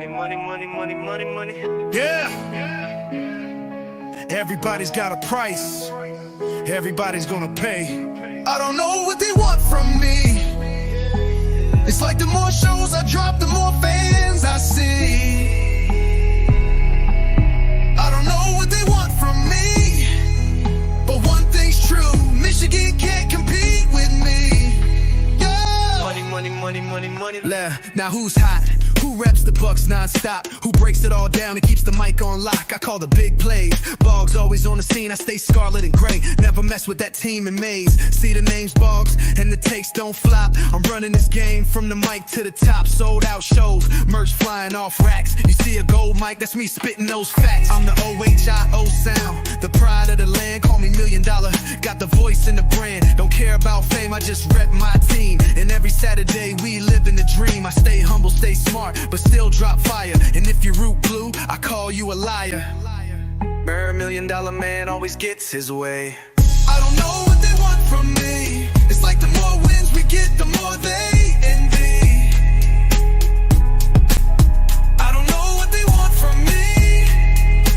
money. Yeah. Everybody's got a price. Everybody's gonna pay. I don't know what they want from me. It's like the more shows I drop, the more fans I see. I don't know what they want from me, but one thing's true: Michigan can't compete with me. Yeah. Money. Now who's hot? Who reps the Bucks non-stop? Who breaks it all down and keeps the mic on lock? I call the big plays. Boggs always on the scene, I stay scarlet and gray. Never mess with that team in Maze. See the names Boggs and the takes don't flop. I'm running this game from the mic to the top. Sold out shows, merch flying off racks. You see a gold mic, that's me spitting those facts. I'm the OHIO sound, the pride of the land. Call me $1 Million, got the voice and the brand. Don't care about fame, I just rep my team. And every Saturday we live in the dream. I stay humble, stay smart, but still drop fire. And if you root blue, I call you a liar. $1 Million man always gets his way. I don't know what they want from me. It's like the more wins we get, the more they envy. I don't know what they want from me,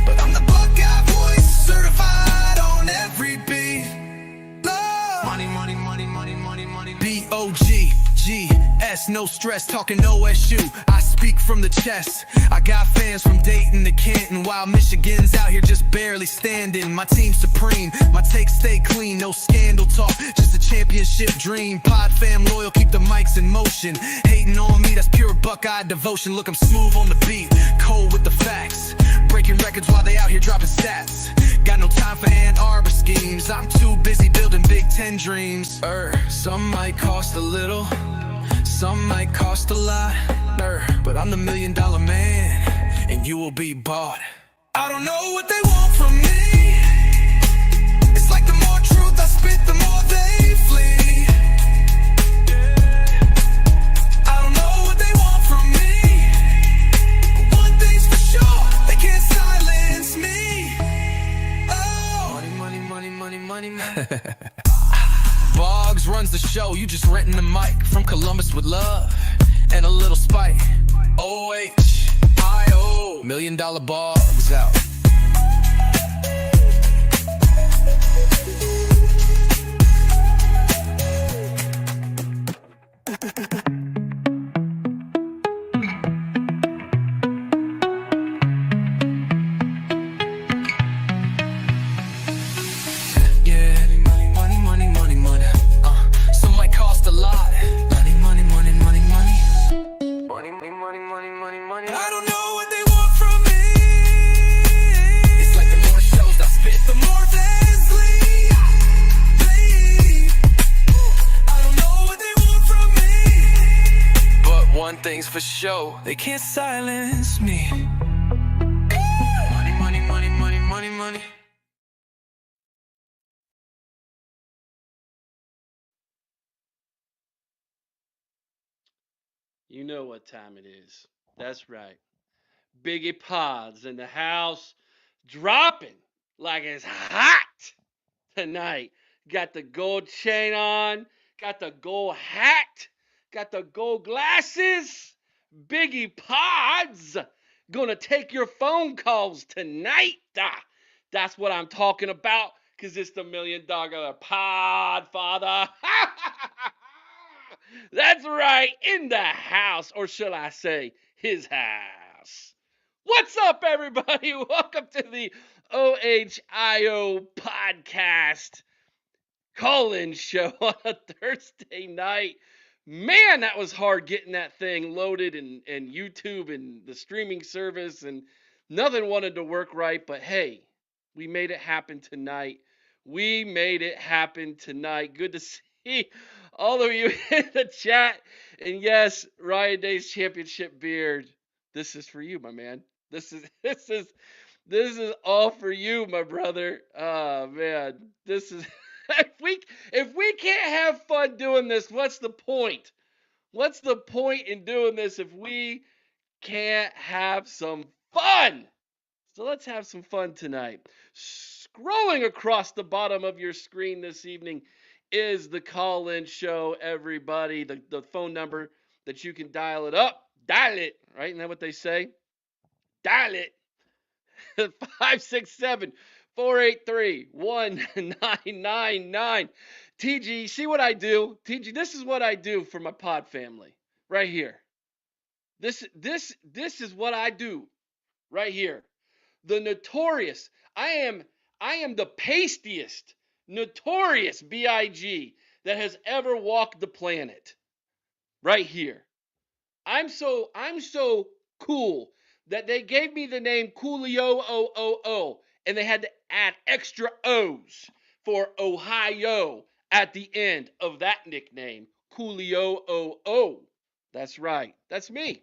but I'm the Buckeye voice, certified on every beat. Money. B-O-G-G-S, no stress, talking OSU. I speak from the chest. I got fans from Dayton to Canton, while Michigan's out here just barely standing. My team's supreme, my takes stay clean, no scandal talk, just a championship dream. Pod fam loyal, keep the mics in motion. Hating on me, that's pure Buckeye devotion. Look, I'm smooth on the beat, cold with the facts, breaking records while they out here dropping stats. Got no time for Ann Arbor schemes, I'm too busy building Big Ten dreams. Some might cost a little, some might cost a lot, but I'm the $1 Million man, and you will be bought. I don't know what they want from me. It's like the more truth I spit, the more they flee. I don't know what they want from me, but one thing's for sure: they can't silence me. Oh, money. Boggs runs the show, you just renting the mic. From Columbus with love and a little spite. OHIO, $1 Million Boggs out. I don't know what they want from me. It's like the more shows I spit, the more fans leave. I don't know what they want from me, but one thing's for sure: they can't silence me. Money. You know what time it is. That's right. Biggie Podz in the house, dropping like it's hot tonight. Got the gold chain on, got the gold hat, got the gold glasses. Biggie Podz gonna take your phone calls tonight. That's what I'm talking about, because it's the $1 Million Pod, father. That's right, in the house, or shall I say, his house. What's up, everybody? Welcome to the OHIO podcast call-in show on a Thursday night. Man, that was hard getting that thing loaded and YouTube and the streaming service, and nothing wanted to work right, but hey, we made it happen tonight. Good to see all of you in the chat. And yes, Ryan Day's championship beard. This is for you, my man. This is all for you, my brother. Oh man, this is if we can't have fun doing this, what's the point? What's the point in doing this if we can't have some fun? So let's have some fun tonight. Scrolling across the bottom of your screen this evening is the call-in show, everybody. The phone number that you can dial it up, Dial it, right? Isn't that what they say? Dial it. 567-483-1999. TG, see what I do? TG, this is what I do for my pod family. Right here. This is what I do right here. The notorious. I am the pastiest, notorious BIG that has ever walked the planet. Right here. I'm so cool that they gave me the name Coolio OOO, and they had to add extra O's for Ohio at the end of that nickname, Coolio OO. That's right. That's me.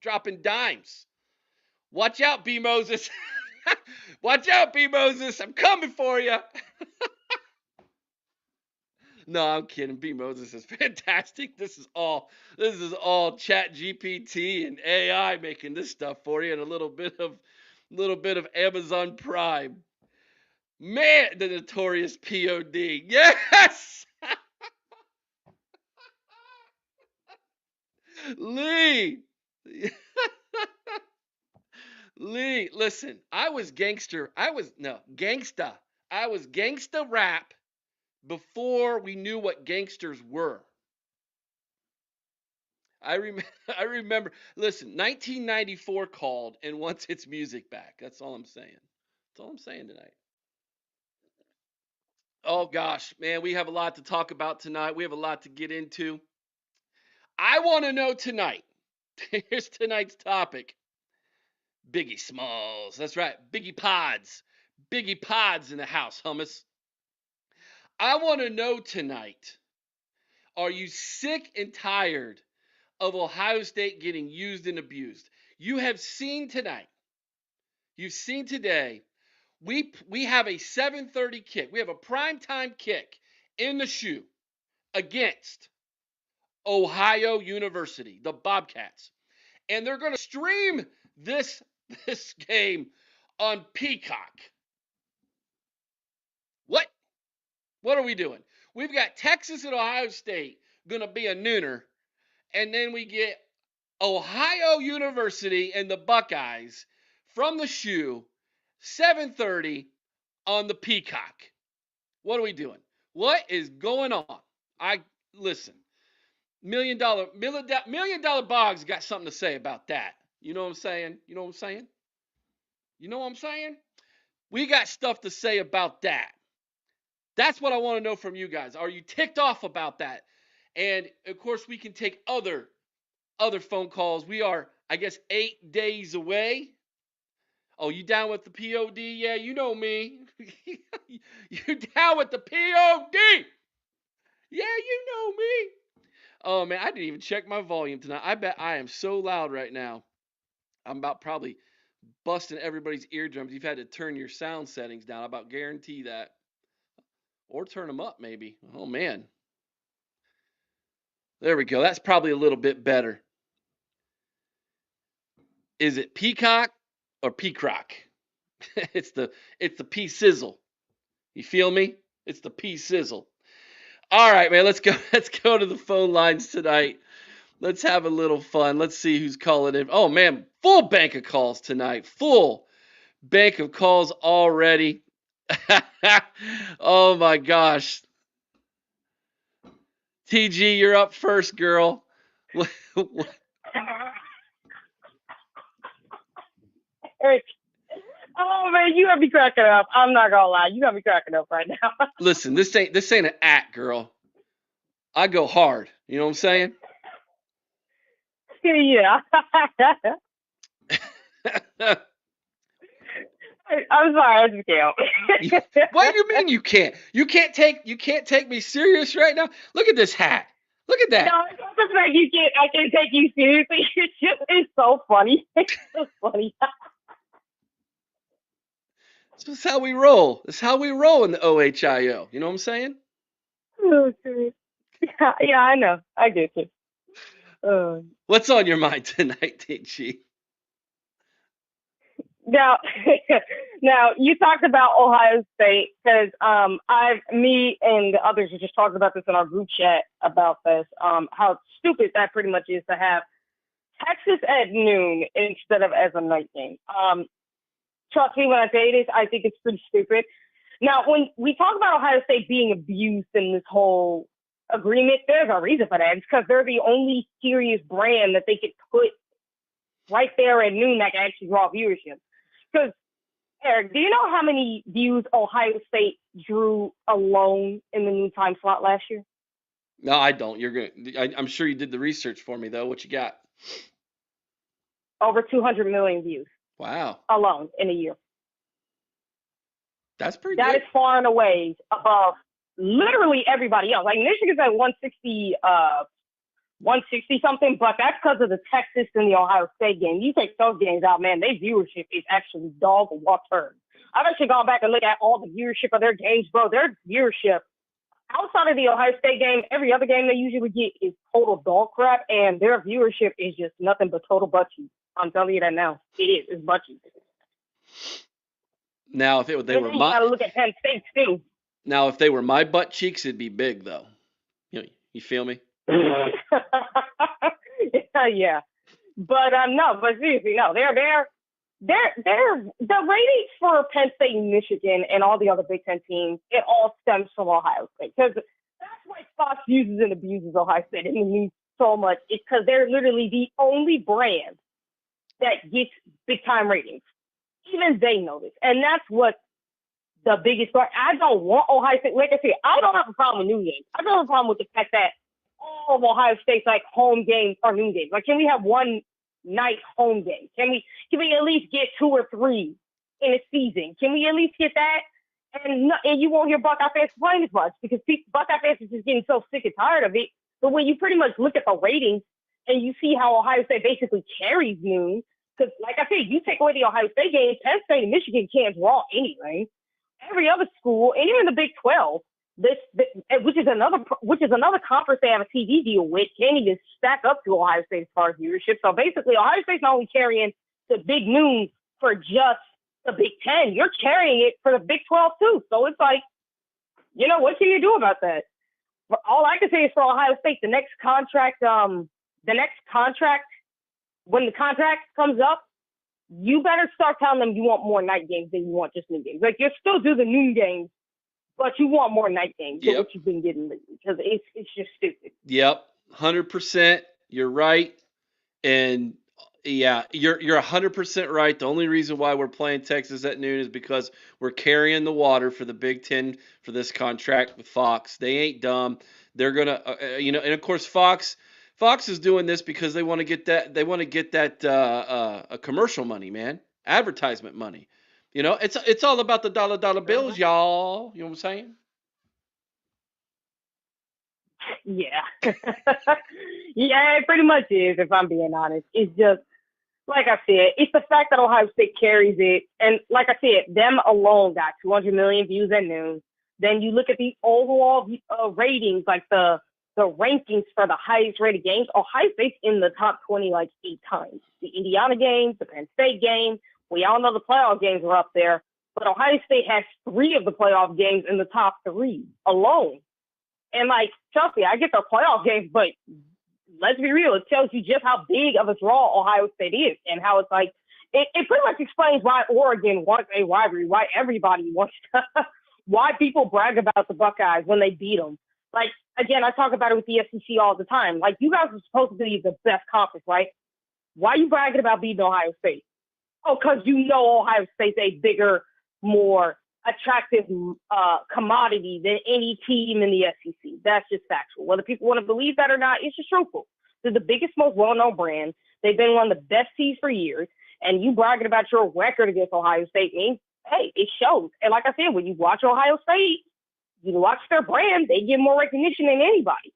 Dropping dimes. Watch out, B Moses. Watch out, B Moses. I'm coming for you. No, I'm kidding. B Moses is fantastic. This is all Chat GPT and AI making this stuff for you, and a little bit of Amazon Prime. Man, the notorious POD. Yes, Lee. Lee, listen. I was gangster. Gangsta. I was gangsta rap before we knew what gangsters were. I remember. Listen, 1994 called and wants its music back. That's all I'm saying. That's all I'm saying tonight. Oh gosh, man, we have a lot to talk about tonight. We have a lot to get into. I want to know tonight. Here's tonight's topic. Biggie Smalls. That's right. Biggie Podz. Biggie Podz in the house, hummus. I want to know tonight. Are you sick and tired of Ohio State getting used and abused? You have seen tonight. You've seen today. We have a 7:30 kick. We have a primetime kick in the shoe against Ohio University, the Bobcats. And they're going to stream this game on Peacock. What? What are we doing? We've got Texas and Ohio State going to be a nooner, and then we get Ohio University and the Buckeyes from the shoe, 7:30 on the Peacock. What are we doing? What is going on? I listen. Million dollar Boggs got something to say about that. You know what I'm saying? You know what I'm saying? You know what I'm saying? We got stuff to say about that. That's what I want to know from you guys. Are you ticked off about that? And of course, we can take other phone calls. We are, I guess, 8 days away. Oh, you down with the POD? Yeah, you know me. You down with the POD? Yeah, you know me. Oh man, I didn't even check my volume tonight. I bet I am so loud right now. I'm about probably busting everybody's eardrums. You've had to turn your sound settings down. I about guarantee that. Or turn them up, maybe. Oh man. There we go. That's probably a little bit better. Is it Peacock or Peacock? it's the P sizzle. You feel me? It's the P sizzle. All right, man. Let's go. Let's go to the phone lines tonight. Let's have a little fun. Let's see who's calling in. Oh man, full bank of calls tonight. Full bank of calls already. Oh my gosh. TG, you're up first, girl. Eric, oh man, you got me cracking up. I'm not gonna lie, you got me cracking up right now. Listen, this ain't an act, girl. I go hard. You know what I'm saying? Yeah. I'm sorry, I just can't. What do you mean you can't? You can't take me serious right now? Look at this hat. Look at that. No, it's not the fact I can't take you seriously. It's so funny. It's so funny. This is how we roll. This is how we roll in the OHIO. You know what I'm saying? Okay. Yeah, I know. I get you. What's on your mind tonight, TG? Now, you talked about Ohio State because me and the others were just talking about this in our group chat about this. How stupid that pretty much is to have Texas at noon instead of as a night game. Trust me when I say this, I think it's pretty stupid. Now, when we talk about Ohio State being abused in this whole agreement, there's a reason for that. It's because they're the only serious brand that they could put right there at noon that can actually draw viewership. Because, Eric, do you know how many views Ohio State drew alone in the noon time slot last year? No, I don't. I'm sure you did the research for me though. What you got? Over 200 million views Wow, alone in a year. that's pretty That good. is far and away above literally everybody else. Like Michigan's at 160 something, but that's because of the Texas and the Ohio State game. You take those games out, man, their viewership is actually dog water. I've actually gone back and looked at all the viewership of their games, bro. Their viewership outside of the Ohio State game, every other game they usually get is total dog crap, and their viewership is just nothing but total butt cheeks. I'm telling you that now. It is. It's butt cheeks. Now, if they were you gotta look at Penn State too. Now, if they were my butt cheeks, it'd be big though. You feel me? Yeah, but no, but seriously, no, they're the ratings for Penn State and Michigan and all the other Big Ten teams. It all stems from Ohio State because that's why Fox uses and abuses Ohio State in the news so much. It's because they're literally the only brand that gets big time ratings. Even they know this, and that's what the biggest part. I don't want Ohio State. Like I said, I don't have a problem with noon games. I don't have a problem with the fact that all of Ohio State's like home games are noon games. Like, can we have one night home game? Can we at least get 2 or 3 in a season? Can we at least get that? And you won't hear Buckeye fans complain as much because Buckeye fans are just getting so sick and tired of it. But when you pretty much look at the ratings and you see how Ohio State basically carries noon, because like I said, you take away the Ohio State games, Penn State and Michigan can't draw anyway. Every other school, and even the Big 12, which is another conference they have a TV deal with, can't even stack up to Ohio State as far as viewership. So basically, Ohio State's not only carrying the Big Noon for just the Big 10, you're carrying it for the Big 12 too. So it's like, what can you do about that? But all I can say is for Ohio State, the next contract, when the contract comes up, you better start telling them you want more night games than you want just noon games. Like, you still do the noon games, but you want more night games than what you've been getting lately because it's just stupid. Yep, 100%. You're right, and yeah, you're 100% right. The only reason why we're playing Texas at noon is because we're carrying the water for the Big Ten for this contract with Fox. They ain't dumb. They're gonna, and of course Fox is doing this because they want to get that. They want to get that commercial money, man, advertisement money. It's all about the dollar bills, y'all. You know what I'm saying? Yeah. Yeah, it pretty much is, if I'm being honest. It's just, like I said, it's the fact that Ohio State carries it. And like I said, them alone got 200 million views at noon. Then you look at the overall ratings, like the rankings for the highest rated games. Ohio State's in the top 20 like 8 times. The Indiana games, the Penn State game. We all know the playoff games are up there. But Ohio State has 3 of the playoff games in the top 3 alone. And, like, trust me, I get the playoff games, but let's be real. It tells you just how big of a draw Ohio State is and how it's like, it pretty much explains why Oregon wants a rivalry, why everybody wants to, why people brag about the Buckeyes when they beat them. Like, again, I talk about it with the SEC all the time. Like, you guys are supposed to be the best conference, right? Why are you bragging about beating Ohio State? Oh, because Ohio State's a bigger, more attractive commodity than any team in the SEC. That's just factual. Whether people want to believe that or not, it's just truthful. They're the biggest, most well-known brand. They've been one of the best teams for years. And you bragging about your record against Ohio State means, hey, it shows. And like I said, when you watch Ohio State, you watch their brand, they get more recognition than anybody.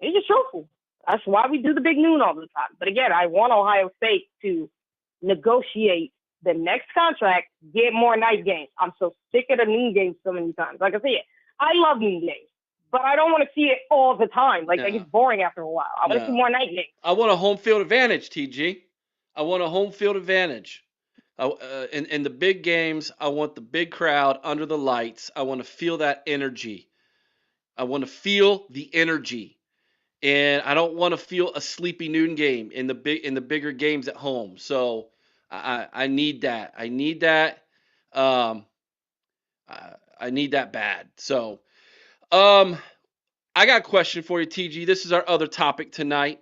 It's just truthful. That's why we do the big noon all the time. But again, I want Ohio State to negotiate the next contract, get more night games. I'm so sick of the noon games so many times. Like I said, I love noon games, but I don't want to see it all the time. Like, it gets boring after a while. I want to see more night games. I want a home field advantage, TG. I want a home field advantage. In the big games, I want the big crowd under the lights. I want to feel that energy. I want to feel the energy. and I don't want to feel a sleepy noon game in the bigger games at home. So I need that. I need that. Um, I need that bad. So I got a question for you, TG. This is our other topic tonight.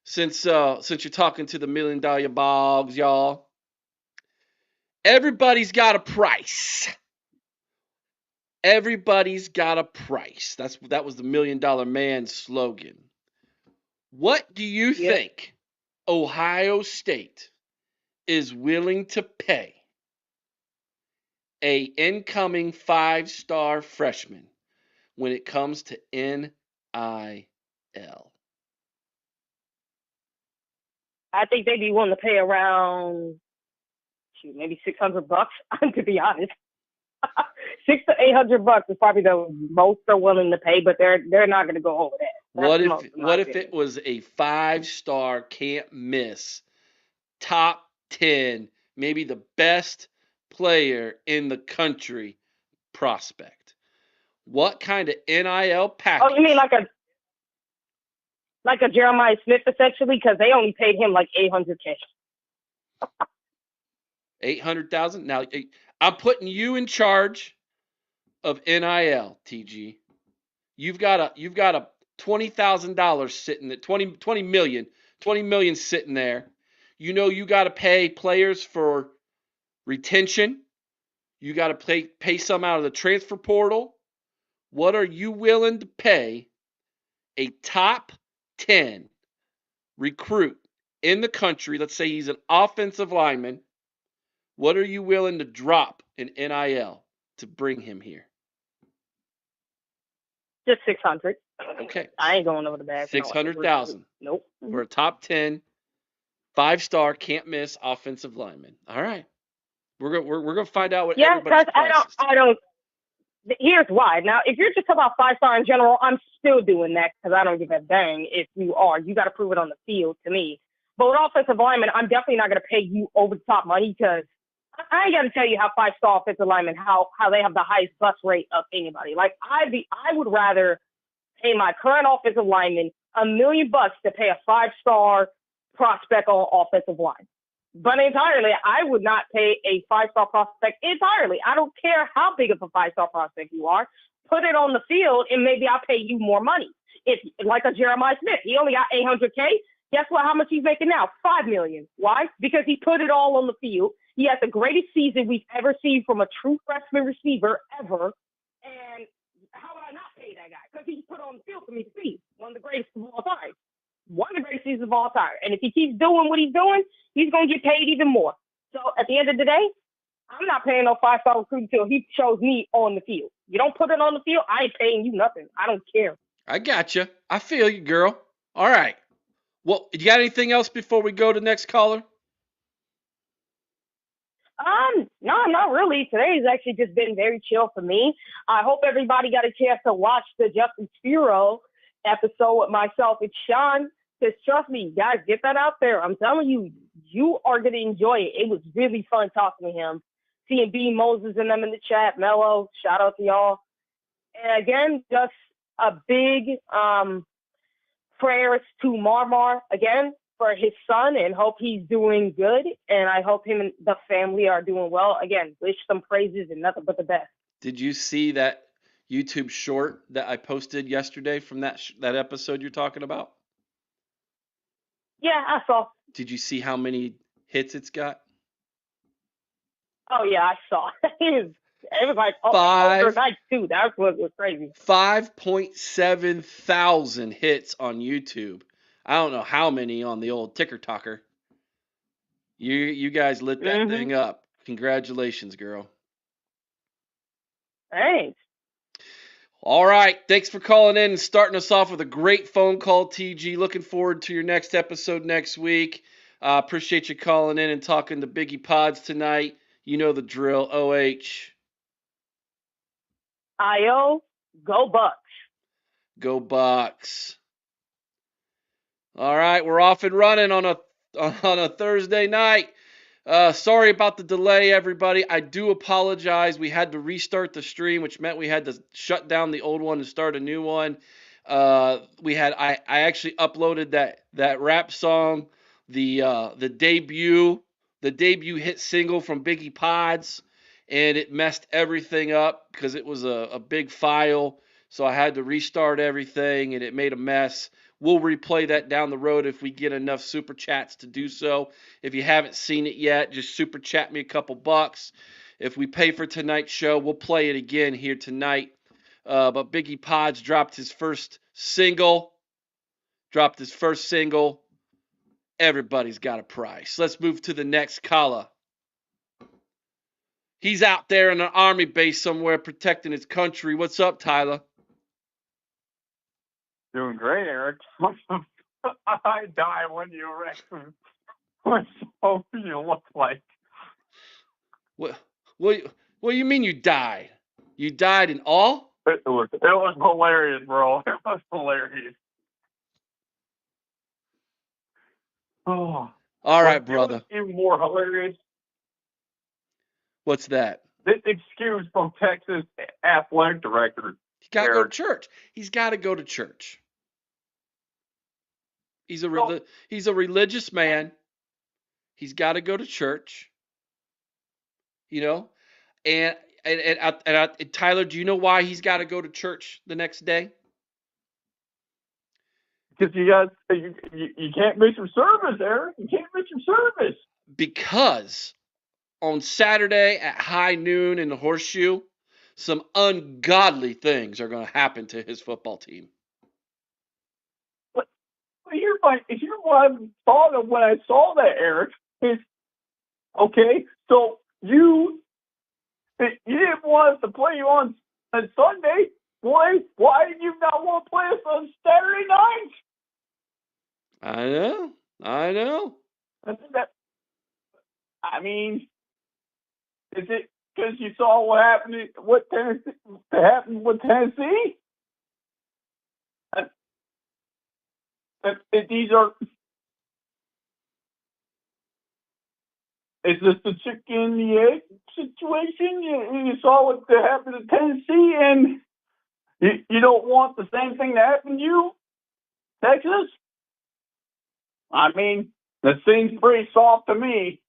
Since you're talking to the $1 Million Bogs, y'all, everybody's got a price. Everybody's got a price. That was the $1 Million Man slogan. What do you think Ohio State is willing to pay a incoming 5-star freshman when it comes to NIL? I think they'd be willing to pay around, maybe $600, to be honest. $600 to $800 is probably the most they're willing to pay, but they're not going to go over that. What if it was a 5-star can't miss, top 10, maybe the best player in the country prospect? What kind of NIL package? Oh, you mean like a Jeremiah Smith, essentially, because they only paid him like $800K. 800,000. Now I'm putting you in charge of NIL, TG. You've got a $20,000 sitting at 20 million sitting there. You know you got to pay players for retention. You got to pay some out of the transfer portal. What are you willing to pay a top 10 recruit in the country? Let's say he's an offensive lineman. What are you willing to drop in NIL to bring him here? Just 600. Okay. I ain't going over the bag. 600,000. Nope. For a top 10, 5-star, can't miss offensive lineman. All right. We're gonna find out what everybody's price is. I don't. Here's why. Now, if you're just talking about 5-star in general, I'm still doing that because I don't give a dang if you are. You got to prove it on the field to me. But with offensive linemen, I'm definitely not going to pay you over the top money because I ain't got to tell you how 5-star offensive linemen, how they have the highest bust rate of anybody. Like I would rather pay my current offensive lineman $1 million to pay a 5-star prospect on offensive line. But entirely, I would not pay a 5-star prospect entirely. I don't care how big of a 5-star prospect you are. Put it on the field, and maybe I'll pay you more money. If like a Jeremiah Smith, he only got $800K. Guess what? How much he's making now? $5 million. Why? Because he put it all on the field. He had the greatest season we've ever seen from a true freshman receiver ever. And how would I not pay that guy? Because he put on the field for me to see. One of the greatest of all time. One of the greatest seasons of all time. And if he keeps doing what he's doing, he's going to get paid even more. So at the end of the day, I'm not paying no 5-star recruit until he shows me on the field. You don't put it on the field, I ain't paying you nothing. I don't care. I got you. I feel you, girl. All right. Well, you got anything else before we go to the next caller? No, not really. Today's actually just been very chill for me. I hope everybody got a chance to watch the Justin Spiro episode with myself and Sean. Because trust me, guys, get that out there. I'm telling you, you are going to enjoy it. It was really fun talking to him. Seeing B. Moses and them in the chat. Mello, shout out to y'all. And again, just a big prayers to Marmar again for his son and hope he's doing good. And I hope him and the family are doing well. Again, wish some praises and nothing but the best. Did you see that YouTube short that I posted yesterday from that episode you're talking about? Yeah, I saw. Did you see how many hits it's got? Oh, yeah, I saw. It was like overnight, too. That's what was crazy. 5.7 thousand hits on YouTube. I don't know how many on the old ticker talker. You guys lit that thing up. Congratulations, girl. Thanks. All right. Thanks for calling in and starting us off with a great phone call, TG. Looking forward to your next episode next week. Appreciate you calling in and talking to Biggie Podz tonight. You know the drill. OH. IO, go Bucks. Go Bucks. All right, we're off and running on a Thursday night. Sorry about the delay, everybody. I do apologize. We had to restart the stream, which meant we had to shut down the old one and start a new one. I actually uploaded that rap song, the debut hit single from Biggie Podz, and it messed everything up because it was a big file. So I had to restart everything, and it made a mess. We'll replay that down the road if we get enough super chats to do so. If you haven't seen it yet, just super chat me a couple bucks. If we pay for tonight's show, we'll play it again here tonight. But Biggie Podz dropped his first single. Everybody's got a price. Let's move to the next caller. He's out there in an army base somewhere protecting his country. What's up, Tyler? Doing great, Eric. I die when you reckon. What so you look like? What you mean you died? You died in all? It was hilarious, bro. It was hilarious. Oh. All right, brother. It was even more hilarious. What's that? This excuse from Texas athletic director. He's got to go to church. He's got to go to church. He's a religious man. He's got to go to church. You know, and Tyler, do you know why he's got to go to church the next day? Because you can't miss your service, Eric. You can't miss your service. Because on Saturday at high noon in the Horseshoe, some ungodly things are going to happen to his football team. Here's what I thought of when I saw that, Eric. Is okay. So you didn't want us to play you on Sunday. Why did you not want to play us on Saturday night? I know. I mean, is it because you saw what happened with Tennessee? These are. Is this the chicken and the egg situation? You saw what happened to Tennessee, and you don't want the same thing to happen to you, Texas? I mean, that seems pretty soft to me.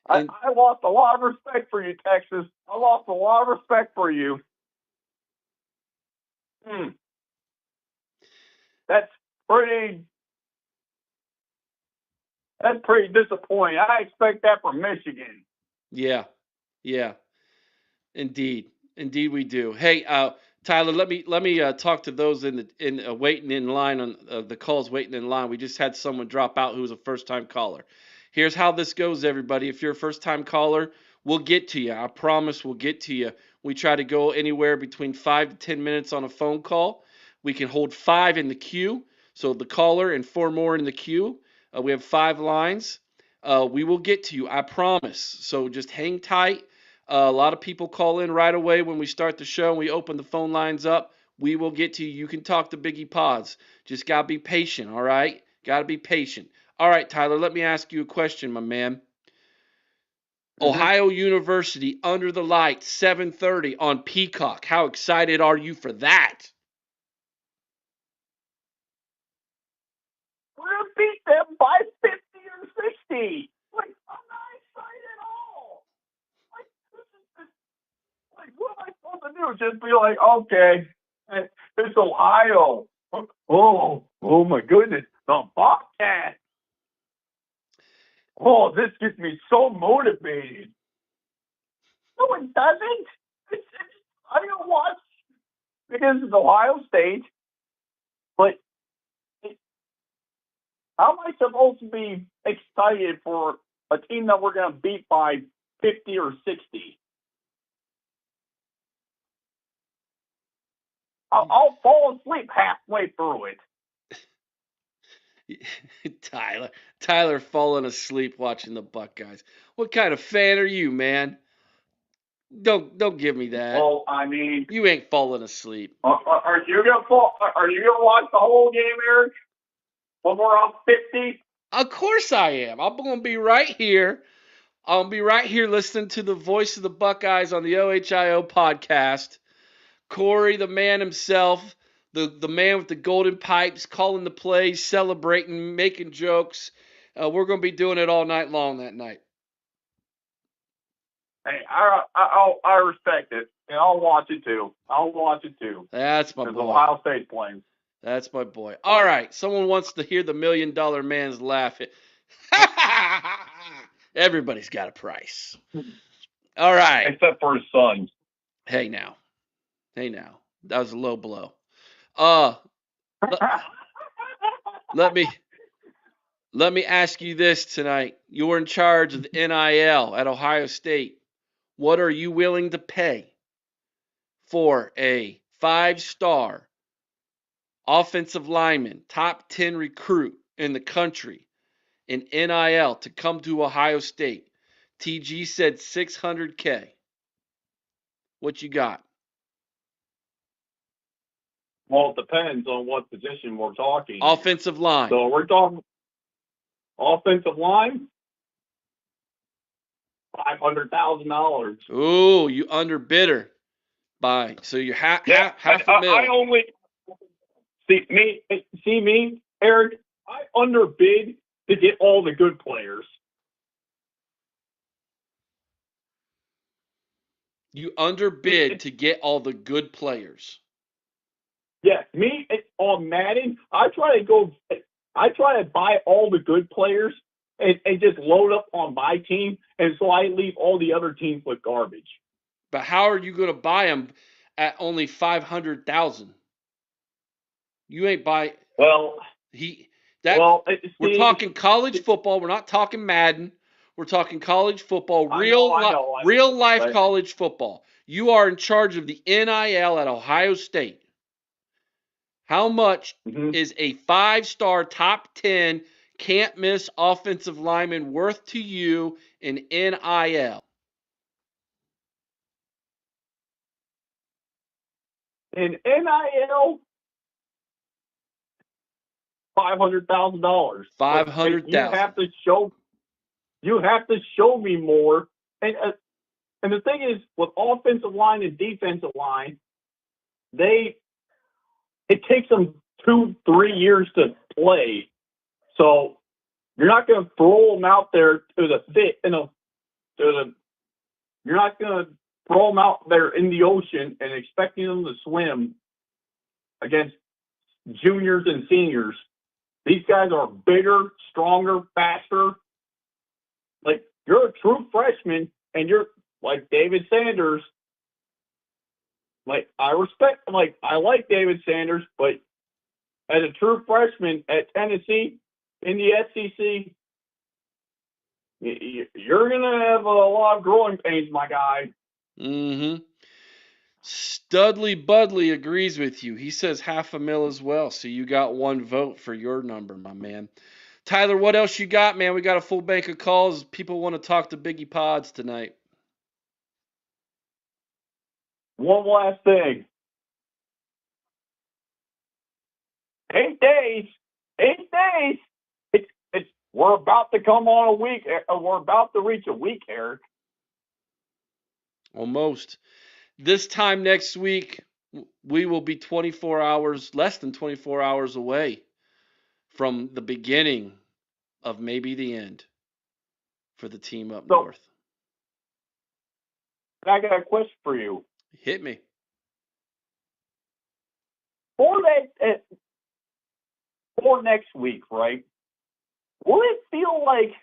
I lost a lot of respect for you, Texas. I lost a lot of respect for you. That's pretty disappointing. I expect that from Michigan. Yeah. Indeed we do. Hey, Tyler, let me talk to those waiting in line on the calls waiting in line. We just had someone drop out who was a first-time caller. Here's how this goes, everybody. If you're a first-time caller, we'll get to you. I promise we'll get to you. We try to go anywhere between 5 to 10 minutes on a phone call. We can hold 5 in the queue. So the caller and 4 more in the queue. We have 5 lines. We will get to you, I promise. So just hang tight. A lot of people call in right away when we start the show and we open the phone lines up. We will get to you. You can talk to Biggie Podz. Just got to be patient, all right? Got to be patient. All right, Tyler, let me ask you a question, my man. Mm-hmm. Ohio University, Under the Lights, 7:30 on Peacock. How excited are you for that? We're going to beat them by 50 or 60. I'm not excited at all. What am I supposed to do? Just be like, okay, it's Ohio. Oh my goodness, the Bobcats. Oh, this gets me so motivated. No, it doesn't. I don't watch because it's Ohio State, but how am I supposed to be excited for a team that we're going to beat by 50 or 60? I'll fall asleep halfway through it. Tyler falling asleep watching the Buckeyes. What kind of fan are you, man? Don't give me that. Well, I mean, you ain't falling asleep. Are you gonna watch the whole game, Eric? When we're up 50? Of course I am. I'm gonna be right here. I'll be right here listening to the voice of the Buckeyes on the OHIO podcast, Corey, the man himself, the man with the golden pipes, calling the plays, celebrating, making jokes. We're going to be doing it all night long that night. Hey, I respect it, and I'll watch it too. That's my Because boy. Ohio State's playing. That's my boy. All right. Someone wants to hear the $1 Million Man's laugh. Everybody's got a price. All right. Except for his son. Hey now. That was a low blow. Let me ask you this tonight. You're in charge of the NIL at Ohio State. What are you willing to pay for a 5-star offensive lineman, top 10 recruit in the country in NIL to come to Ohio State? TG said $600K. What you got? Well, it depends on what position we're talking. Offensive line. So we're talking offensive line, $500,000. Ooh, you underbidder by. So you're half a mil. I only see me, Eric. I underbid to get all the good players. You underbid to get all the good players. Yeah, me on Madden, I try to buy all the good players and just load up on my team, and so I leave all the other teams with garbage. But how are you going to buy them at only $500,000? You ain't buy. Well, we're talking college football. We're not talking Madden. We're talking college football, real life college football. You are in charge of the NIL at Ohio State. How much is a 5-star top 10 can't miss offensive lineman worth to you in NIL? In NIL, $500,000. $500,000. You have to show me more. And the thing is, with offensive line and defensive line, it takes them 2-3 years to play. So you're not going to throw them out there to the fit. You're not going to throw them out there in the ocean and expecting them to swim against juniors and seniors. These guys are bigger, stronger, faster. Like, you're a true freshman, and you're like David Sanders. Like, I like David Sanders, but as a true freshman at Tennessee in the SEC, you're going to have a lot of growing pains, my guy. Mm-hmm. Studley Budley agrees with you. He says $500,000 as well. So you got one vote for your number, my man. Tyler, what else you got, man? We got a full bank of calls. People want to talk to Biggie Podz tonight. One last thing. 8 days. We're about to come on a week. We're about to reach a week, Eric. Almost. This time next week, we will be less than 24 hours away from the beginning of maybe the end for the team up north. I got a question for you. Hit me. For next week, right? Will it feel like,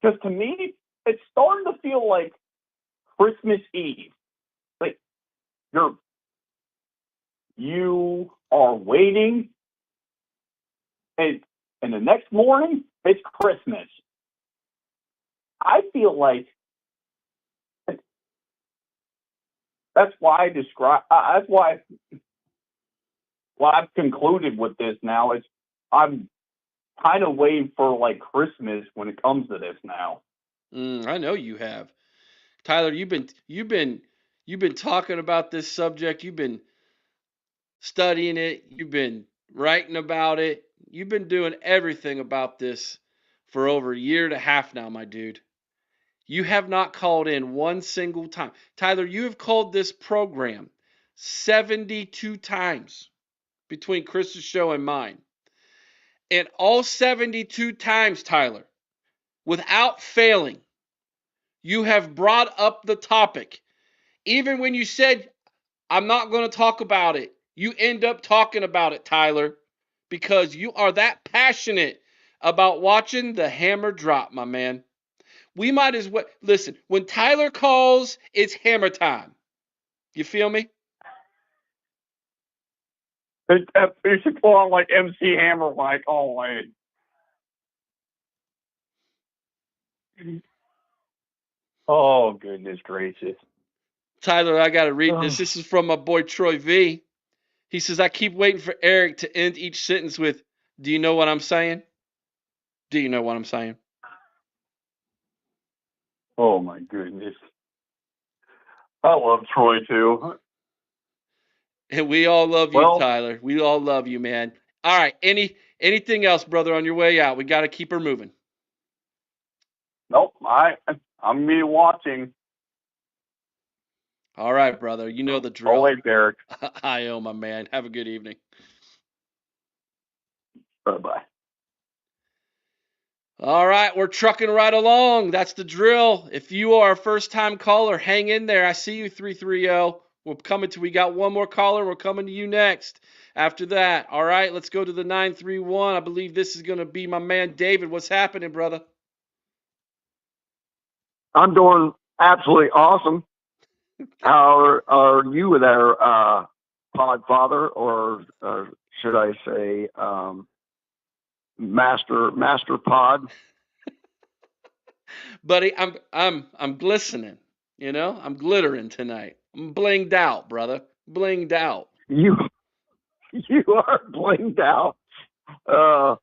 because to me, it's starting to feel like Christmas Eve. Like, you are waiting, and the next morning, it's Christmas. I feel like that's why I've concluded with this now is I'm kind of waiting for like Christmas when it comes to this now. I know you have. Tyler, you've been talking about this subject. You've been studying it. You've been writing about it. You've been doing everything about this for over a year and a half now, my dude. You have not called in one single time. Tyler, you have called this program 72 times between Chris's show and mine. And all 72 times, Tyler, without failing, you have brought up the topic. Even when you said, I'm not going to talk about it, you end up talking about it, Tyler, because you are that passionate about watching the hammer drop, my man. We might as well listen. When Tyler calls, it's hammer time. You feel me? You should pull on like MC Hammer like always. Oh, goodness gracious. Tyler, I got to read this. This is from my boy Troy V. He says, I keep waiting for Eric to end each sentence with, do you know what I'm saying? Do you know what I'm saying? Oh, my goodness. I love Troy, too. And we all love you, Well, Tyler. We all love you, man. All right. Anything else, brother, on your way out? We got to keep her moving. Nope. I'm me watching. All right, brother. You know the drill. Always, Eric. I owe my man. Have a good evening. Bye-bye. All right, we're trucking right along. That's the drill. If you are a first-time caller, hang in there. I see you, 330. We're coming to. We got one more caller. We're coming to you next. After that, all right, let's go to the 931. I believe this is going to be my man David. What's happening, brother? I'm doing absolutely awesome. How are you there, Podfather, or should I say, Master Pod? Buddy, I'm glistening. You know, I'm glittering tonight. I'm blinged out, brother. Blinged out. You are blinged out. The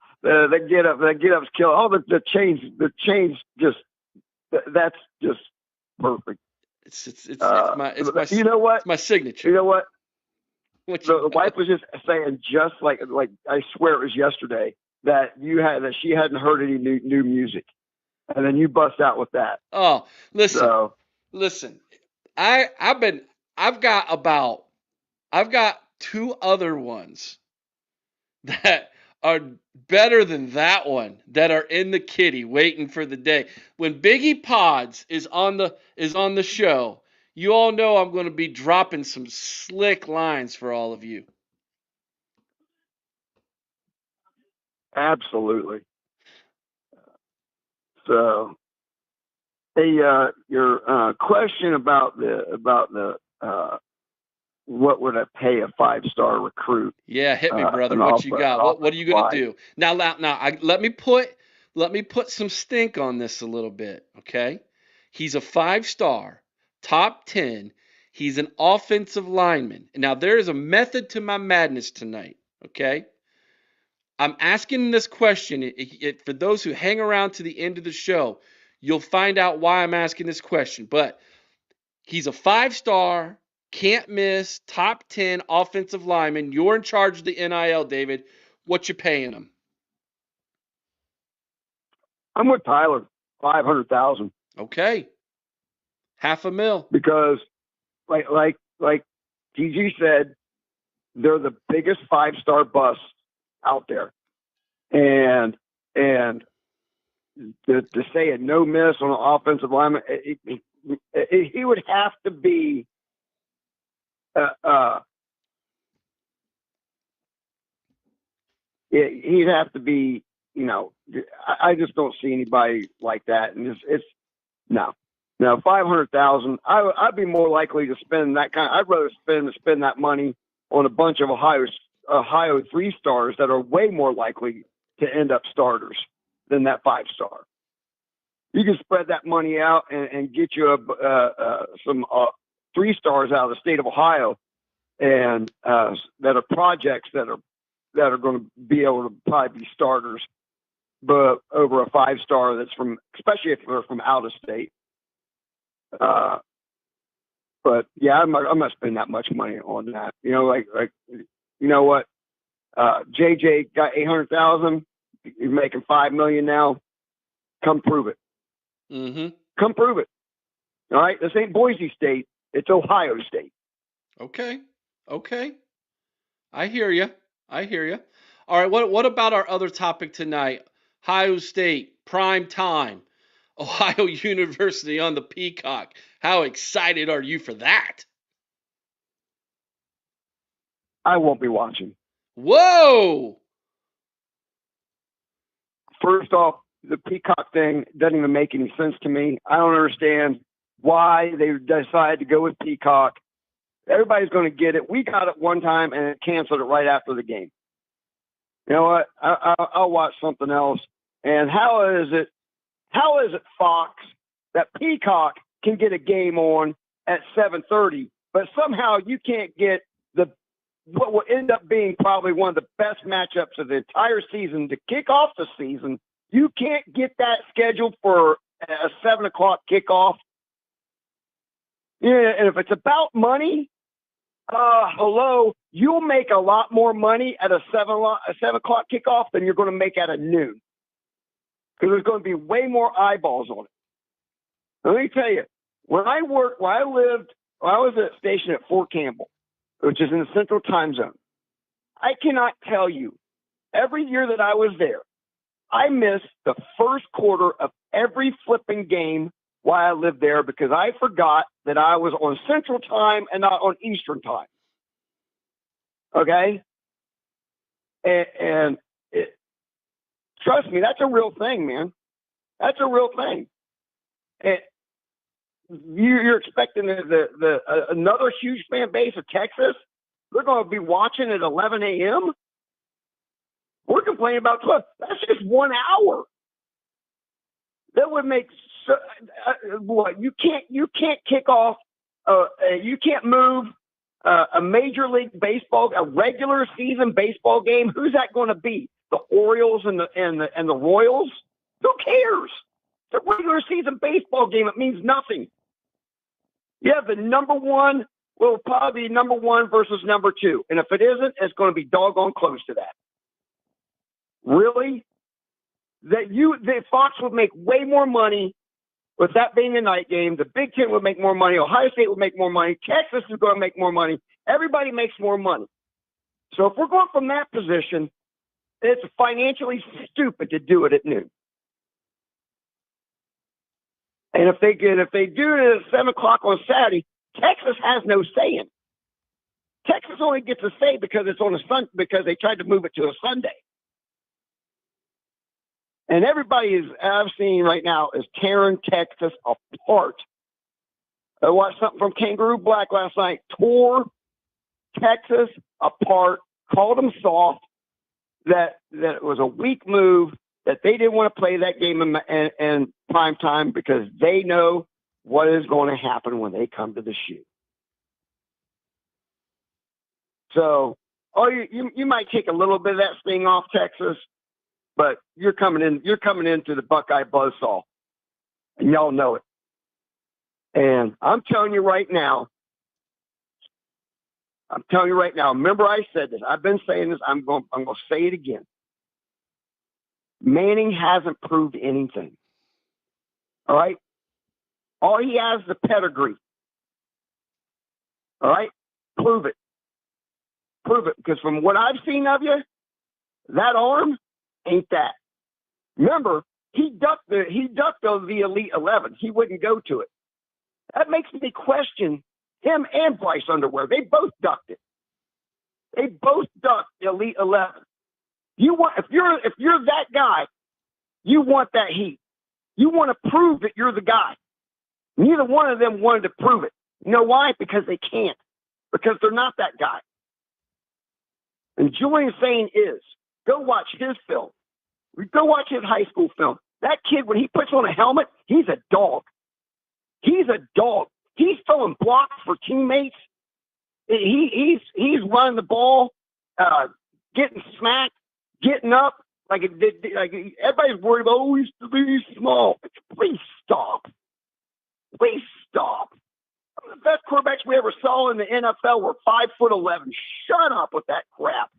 get up's kill. Oh, the chains just that's just perfect. It's my you know what? It's my signature. You know what? The wife was just saying, just like I swear it was yesterday, that she hadn't heard any new music, and then you bust out with that. Oh, listen. I've got two other ones that are better than that one that are in the kitty waiting for the day. When Biggie Podz is on the show, you all know I'm going to be dropping some slick lines for all of you. Absolutely. So, hey, your question about the what would I pay a 5-star recruit? Yeah, hit me, brother. What you got? What are you gonna do? Now, let me put some stink on this a little bit, okay? He's a 5-star, top 10. He's an offensive lineman. Now, there is a method to my madness tonight, okay? I'm asking this question. For those who hang around to the end of the show, you'll find out why I'm asking this question. But he's a 5-star, can't miss, top 10 offensive lineman. You're in charge of the NIL, David. What you paying him? I'm with Tyler, 500,000. Okay, $500,000. Because, like TG said, they're the biggest 5-star bust out there, and to say a no miss on an offensive lineman, he would have to be he'd have to be, I just don't see anybody like that, and it's no 500,000. I'd be more likely to spend that kind. I'd rather spend that money on a bunch of Ohio 3-stars that are way more likely to end up starters than that 5-star. You can spread that money out and get you some 3-stars out of the state of Ohio, and that are projects that are going to be able to probably be starters, but over a 5-star that's especially if they're from out of state. But yeah, I'm not spending that much money on that. Like you know what? JJ got 800,000. He's making $5 million now. Come prove it. Mm-hmm. Come prove it. All right. This ain't Boise State. It's Ohio State. Okay. Okay. I hear you. I hear you. All right. What about our other topic tonight? Ohio State prime time. Ohio University on the Peacock. How excited are you for that? I won't be watching. Whoa! First off, the Peacock thing doesn't even make any sense to me. I don't understand why they decided to go with Peacock. Everybody's going to get it. We got it one time and it canceled it right after the game. You know what? I'll watch something else. And how is it, Fox, that Peacock can get a game on at 7:30, but somehow you can't get what will end up being probably one of the best matchups of the entire season to kick off the season? You can't get that scheduled for a 7:00 kickoff. Yeah, and if it's about money, hello, you'll make a lot more money at a 7:00 kickoff than you're going to make at a noon, because there's going to be way more eyeballs on it. Let me tell you, when I was at station at Fort Campbell, which is in the Central Time Zone, I cannot tell you, every year that I was there, I missed the first quarter of every flipping game while I lived there because I forgot that I was on Central Time and not on Eastern Time. Okay? And trust me, that's a real thing, man. That's a real thing. And you're expecting another huge fan base of Texas? They're going to be watching at 11 a.m.? We're complaining about 12. That's just 1 hour. That would make what? You can't kick off. You can't move a Major League Baseball, a regular season baseball game. Who's that going to be? The Orioles and the Royals? Who cares? It's a regular season baseball game. It means nothing. You have the number one. Well, probably be number one versus number two, and if it isn't, it's going to be doggone close to that. Really? The Fox would make way more money with that being a night game. The Big Ten would make more money. Ohio State would make more money. Texas is going to make more money. Everybody makes more money. So if we're going from that position, it's financially stupid to do it at noon. And if they do it at 7:00 on Saturday, Texas has no say in it. Texas only gets a say because it's on a because they tried to move it to a Sunday. And everybody I've seen right now is tearing Texas apart. I watched something from Kangaroo Black last night. Tore Texas apart, called them soft, that it was a weak move, that they didn't want to play that game in prime time because they know what is going to happen when they come to the shoe. So, you might take a little bit of that sting off Texas, but you're coming into the Buckeye buzzsaw, and y'all know it. And I'm telling you right now, remember I said this. I've been saying this. I'm going to say it again. Manning hasn't proved anything. All right? All he has is the pedigree. All right? Prove it. Prove it. Because from what I've seen of you, that arm ain't that. Remember, he ducked the Elite 11. He wouldn't go to it. That makes me question him and Bryce Underwear. They both ducked it. They both ducked the Elite 11. If you're that guy, you want that heat. You want to prove that you're the guy. Neither one of them wanted to prove it. You know why? Because they can't. Because they're not that guy. And Julian Sain is. Go watch his film. Go watch his high school film. That kid, when he puts on a helmet, he's a dog. He's a dog. He's throwing blocks for teammates. He's running the ball, getting smacked, getting up. Like everybody's worried about, oh, he's small. Please stop. Please stop. The best quarterbacks we ever saw in the NFL were 5'11". Shut up with that crap.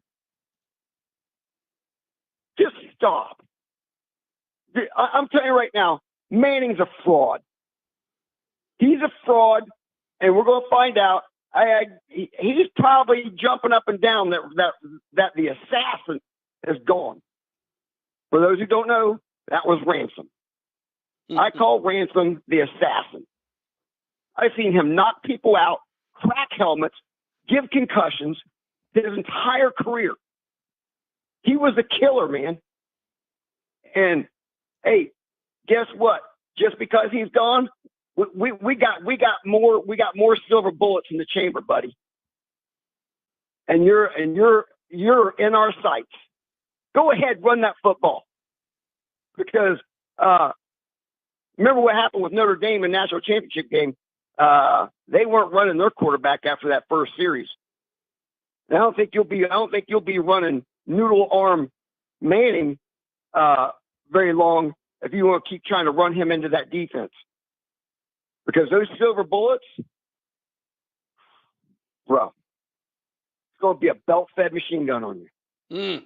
Just stop. I'm telling you right now, Manning's a fraud. He's a fraud, and we're going to find out He's probably jumping up and down that the assassin is gone. For those who don't know, that was Ransom. I call Ransom the assassin. I've seen him knock people out, crack helmets, give concussions his entire career. He was a killer, man. And hey, guess what? Just because he's gone, we got more silver bullets in the chamber, buddy. And you're in our sights. Go ahead, run that football. Because remember what happened with Notre Dame in national championship game? They weren't running their quarterback after that first series. And I don't think you'll be running noodle arm Manning very long if you want to keep trying to run him into that defense. Because those silver bullets, bro, it's going to be a belt-fed machine gun on you.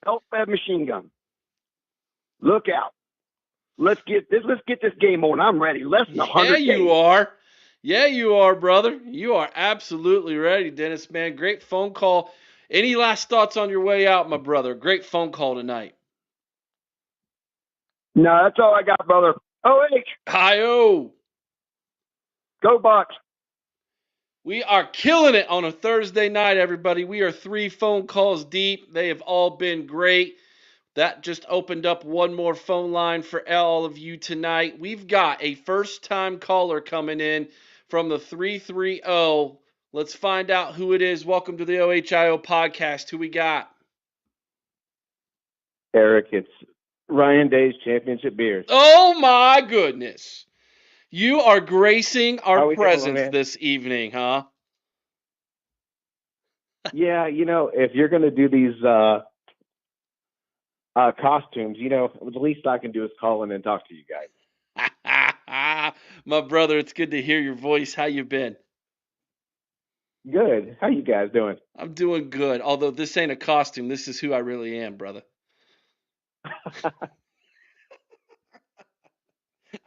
Belt-fed machine gun. Look out. Let's get this game on. I'm ready. Less than 100 days. You are. Yeah, you are, brother. You are absolutely ready, Dennis, man. Great phone call. Any last thoughts on your way out, my brother? Great phone call tonight. No, that's all I got, brother. OH. Hi-oh. Go Bucks. We are killing it on a Thursday night, everybody. We are 3 phone calls deep. They have all been great. That just opened up one more phone line for all of you tonight. We've got a first-time caller coming in from the 330. Let's find out who it is. Welcome to the OHIO podcast. Who we got? Eric, it's Ryan Day's Championship Beers. Oh, my goodness. You are gracing our presence doing, this evening, huh? Yeah, if you're going to do these costumes, the least I can do is call in and talk to you guys. My brother, it's good to hear your voice. How you been? Good. How you guys doing? I'm doing good. Although this ain't a costume, this is who I really am, brother.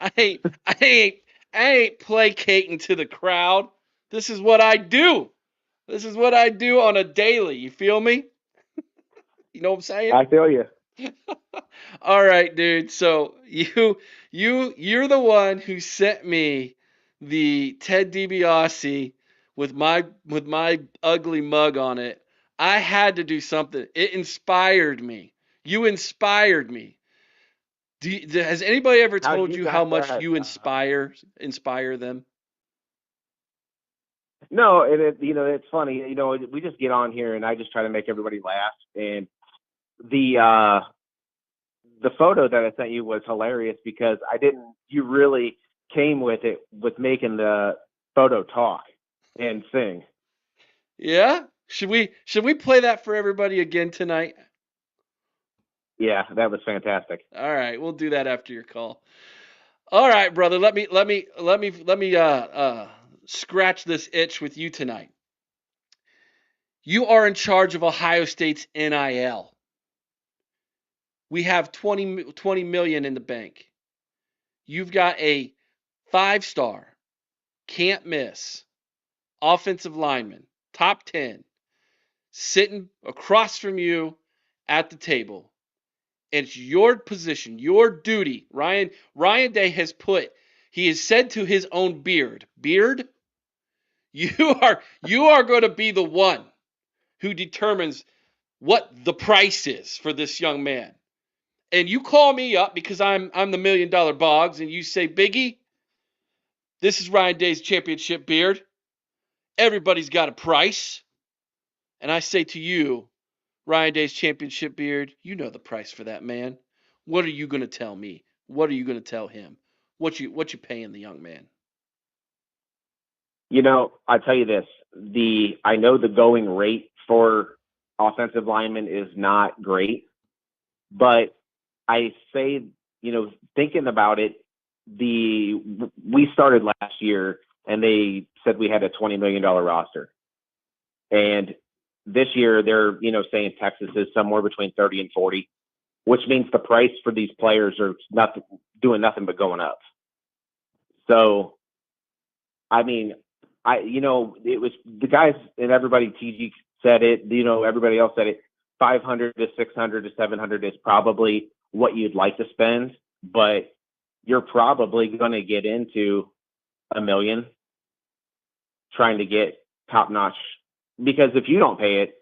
I ain't placating to the crowd. This is what I do. This is what I do on a daily. You feel me? You know what I'm saying? I feel you. All right, dude. So you're the one who sent me the Ted DiBiase with my ugly mug on it. I had to do something. It inspired me. You inspired me. Has anybody ever told you how much you inspire them? No, it's funny. We just get on here and I just try to make everybody laugh. And the photo that I sent you was hilarious because you really came with it with making the photo talk and sing. Yeah? Should we play that for everybody again tonight? Yeah, that was fantastic. All right, we'll do that after your call. All right, brother, let me scratch this itch with you tonight. You are in charge of Ohio State's NIL. We have 20 million in the bank. You've got a 5-star, can't miss, offensive lineman, top 10, sitting across from you at the table. It's your position, your duty. Ryan Day has said to his own Beard, you are going to be the one who determines what the price is for this young man. And you call me up because I'm the $1 million Boggs, and you say, Biggie, this is Ryan Day's Championship Beard. Everybody's got a price. And I say to you, Ryan Day's Championship Beard, you know the price for that man. What are you going to tell me? What are you going to tell him? What you paying the young man? I tell you this, I know the going rate for offensive linemen is not great, but I say, thinking about it, we started last year and they said we had a $20 million roster. And this year they're, saying Texas is somewhere between 30 and 40, which means the price for these players are doing nothing but going up. So, I mean, it was the guys and everybody. TG said it. Everybody else said it. 500 to 600 to 700 is probably what you'd like to spend, but you're probably going to get into $1 million trying to get top notch, because if you don't pay it,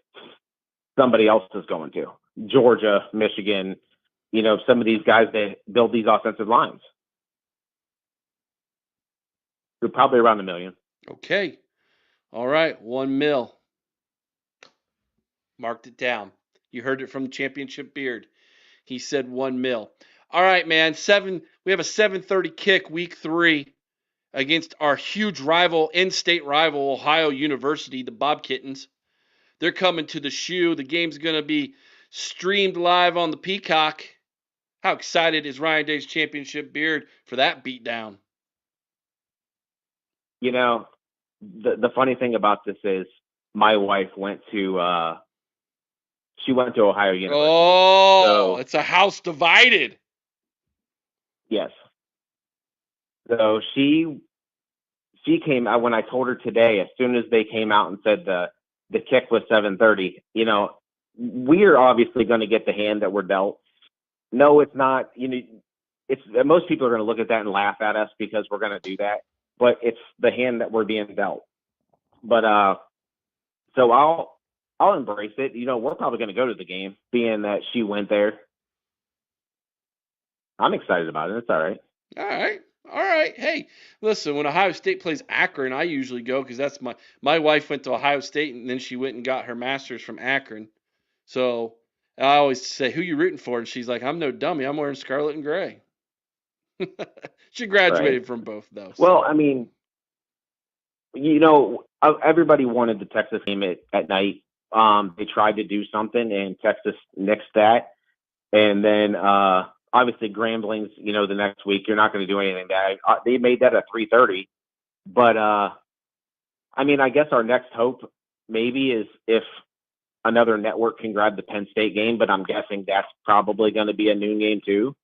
somebody else is going to. Georgia, Michigan, some of these guys that build these offensive lines. You're probably around $1 million. Okay. All right. 1 mil. Marked it down. You heard it from Championship Beard. He said 1 mil. All right, man. We have a 7:30 kick week 3 against our huge rival, in-state rival, Ohio University, the Bob Kittens. They're coming to the shoe. The game's going to be streamed live on the Peacock. How excited is Ryan Day's Championship Beard for that beatdown? The funny thing about this is my wife went to Ohio University. Oh, so, it's a house divided. Yes. So she came out when I told her today, as soon as they came out and said the kick was 7:30, we're obviously going to get the hand that we're dealt. No, it's not. It's most people are going to look at that and laugh at us because we're going to do that, but it's the hand that we're being dealt. But so I'll embrace it. We're probably going to go to the game, being that she went there. I'm excited about it. It's all right. All right. Hey, listen, when Ohio State plays Akron, I usually go because that's my wife went to Ohio State and then she went and got her master's from Akron. So I always say, who you rooting for? And she's like, I'm no dummy. I'm wearing scarlet and gray. She graduated from both, though. So. Well, I mean, everybody wanted the Texas game at night. They tried to do something, and Texas nixed that. And then obviously Grambling's, the next week, you're not going to do anything. They made that at 3:30. But, I mean, I guess our next hope maybe is if another network can grab the Penn State game, but I'm guessing that's probably going to be a noon game too.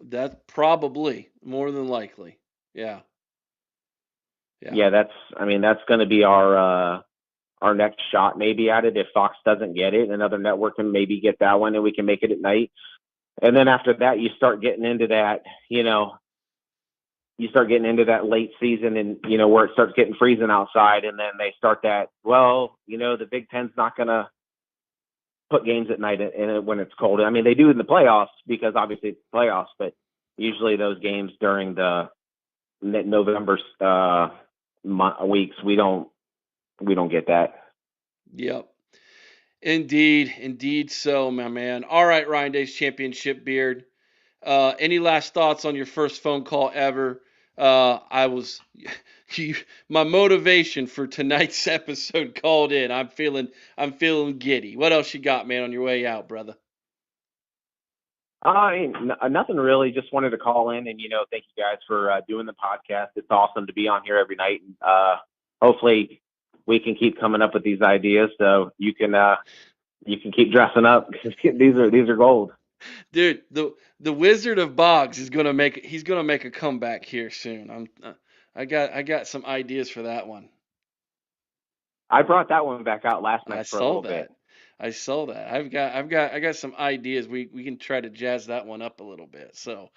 That's probably more than likely. Yeah. Yeah, that's going to be our next shot maybe at it. If Fox doesn't get it, another network can maybe get that one and we can make it at night. And then after that, you start getting into that, late season and, where it starts getting freezing outside. And then they start that, the Big Ten's not going to put games at night when it's cold. I mean, they do in the playoffs because obviously it's playoffs, but usually those games during the November weeks, we don't get that. Yep. Indeed so, my man. All right, Ryan Day's Championship Beard. Any last thoughts on your first phone call ever? My motivation for tonight's episode called in. I'm feeling giddy. What else you got, man, on your way out, brother? Nothing really. Just wanted to call in and, thank you guys for doing the podcast. It's awesome to be on here every night. Hopefully we can keep coming up with these ideas so you can keep dressing up. These are gold. Dude, the Wizard of Boggs is gonna make a comeback here soon. I got some ideas for that one. I brought that one back out last night for a little bit. I saw that. I got some ideas. We can try to jazz that one up a little bit. So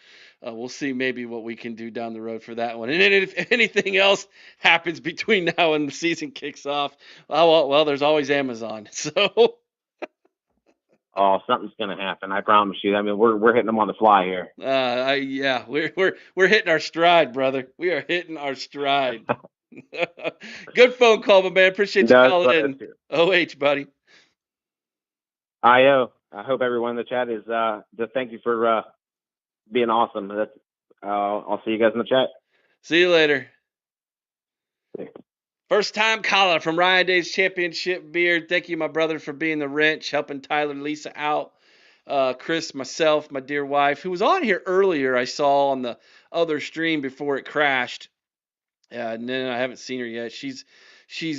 we'll see maybe what we can do down the road for that one. And then if anything else happens between now and the season kicks off, well, there's always Amazon. So. Oh, something's gonna happen. I promise you. I mean, we're hitting them on the fly here. Yeah, we're hitting our stride, brother. We are hitting our stride. Good phone call, my man. Appreciate you calling in. OH, buddy. I hope everyone in the chat is just thank you for being awesome. I'll see you guys in the chat. See you later. First time caller from Ryan Day's Championship Beard. Thank you, my brother, for being the wrench, helping Tyler, Lisa out. Chris, myself, my dear wife, who was on here earlier, I saw on the other stream before it crashed. And then I haven't seen her yet. She's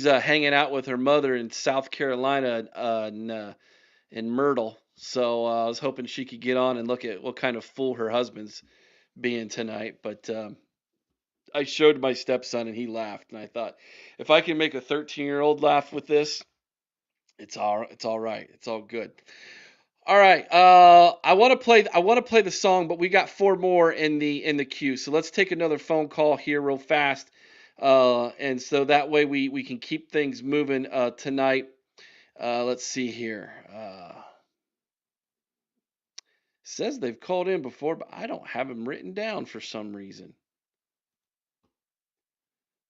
hanging out with her mother in South Carolina in Myrtle. So I was hoping she could get on and look at what kind of fool her husband's being tonight. But I showed my stepson and he laughed, and I thought, if I can make a 13-year-old laugh with this, it's all right. It's all good. All right. I want to play the song, but we got 4 more in the queue. So let's take another phone call here real fast. And so that way we can keep things moving tonight. Let's see here. Says they've called in before, but I don't have them written down for some reason.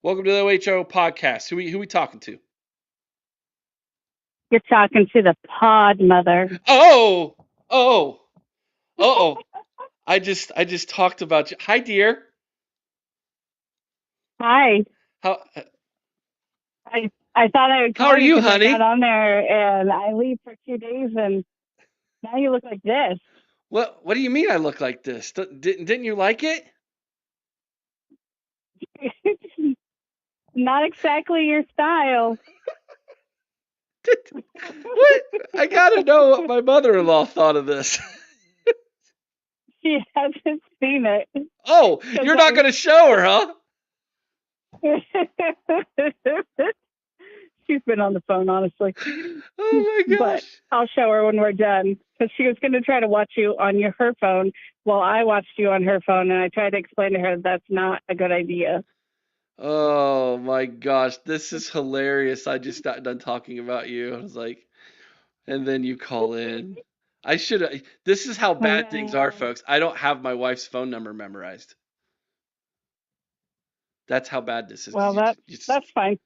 Welcome to the OHO podcast. Who we talking to? You're talking to the pod mother. Oh. I just talked about you. Hi, dear. Hi. How I thought I would How call are you, 'cause honey? I got on there and I leave for 2 days and now you look like this. What do you mean I look like this? Didn't you like it? Not exactly your style. What? I gotta know what my mother-in-law thought of this. She hasn't seen it. Oh, you're not gonna show her, huh? She's been on the phone, honestly. Oh my But gosh. I'll show her when we're done because she was going to try to watch you on her phone while I watched you on her phone, and I tried to explain to her that's not a good idea. Oh my gosh, this is hilarious. I just got done talking about you. I was like, and then you call in. I should have. This is how bad things are, folks. I don't have my wife's phone number memorized. That's how bad this is. Well, that's fine.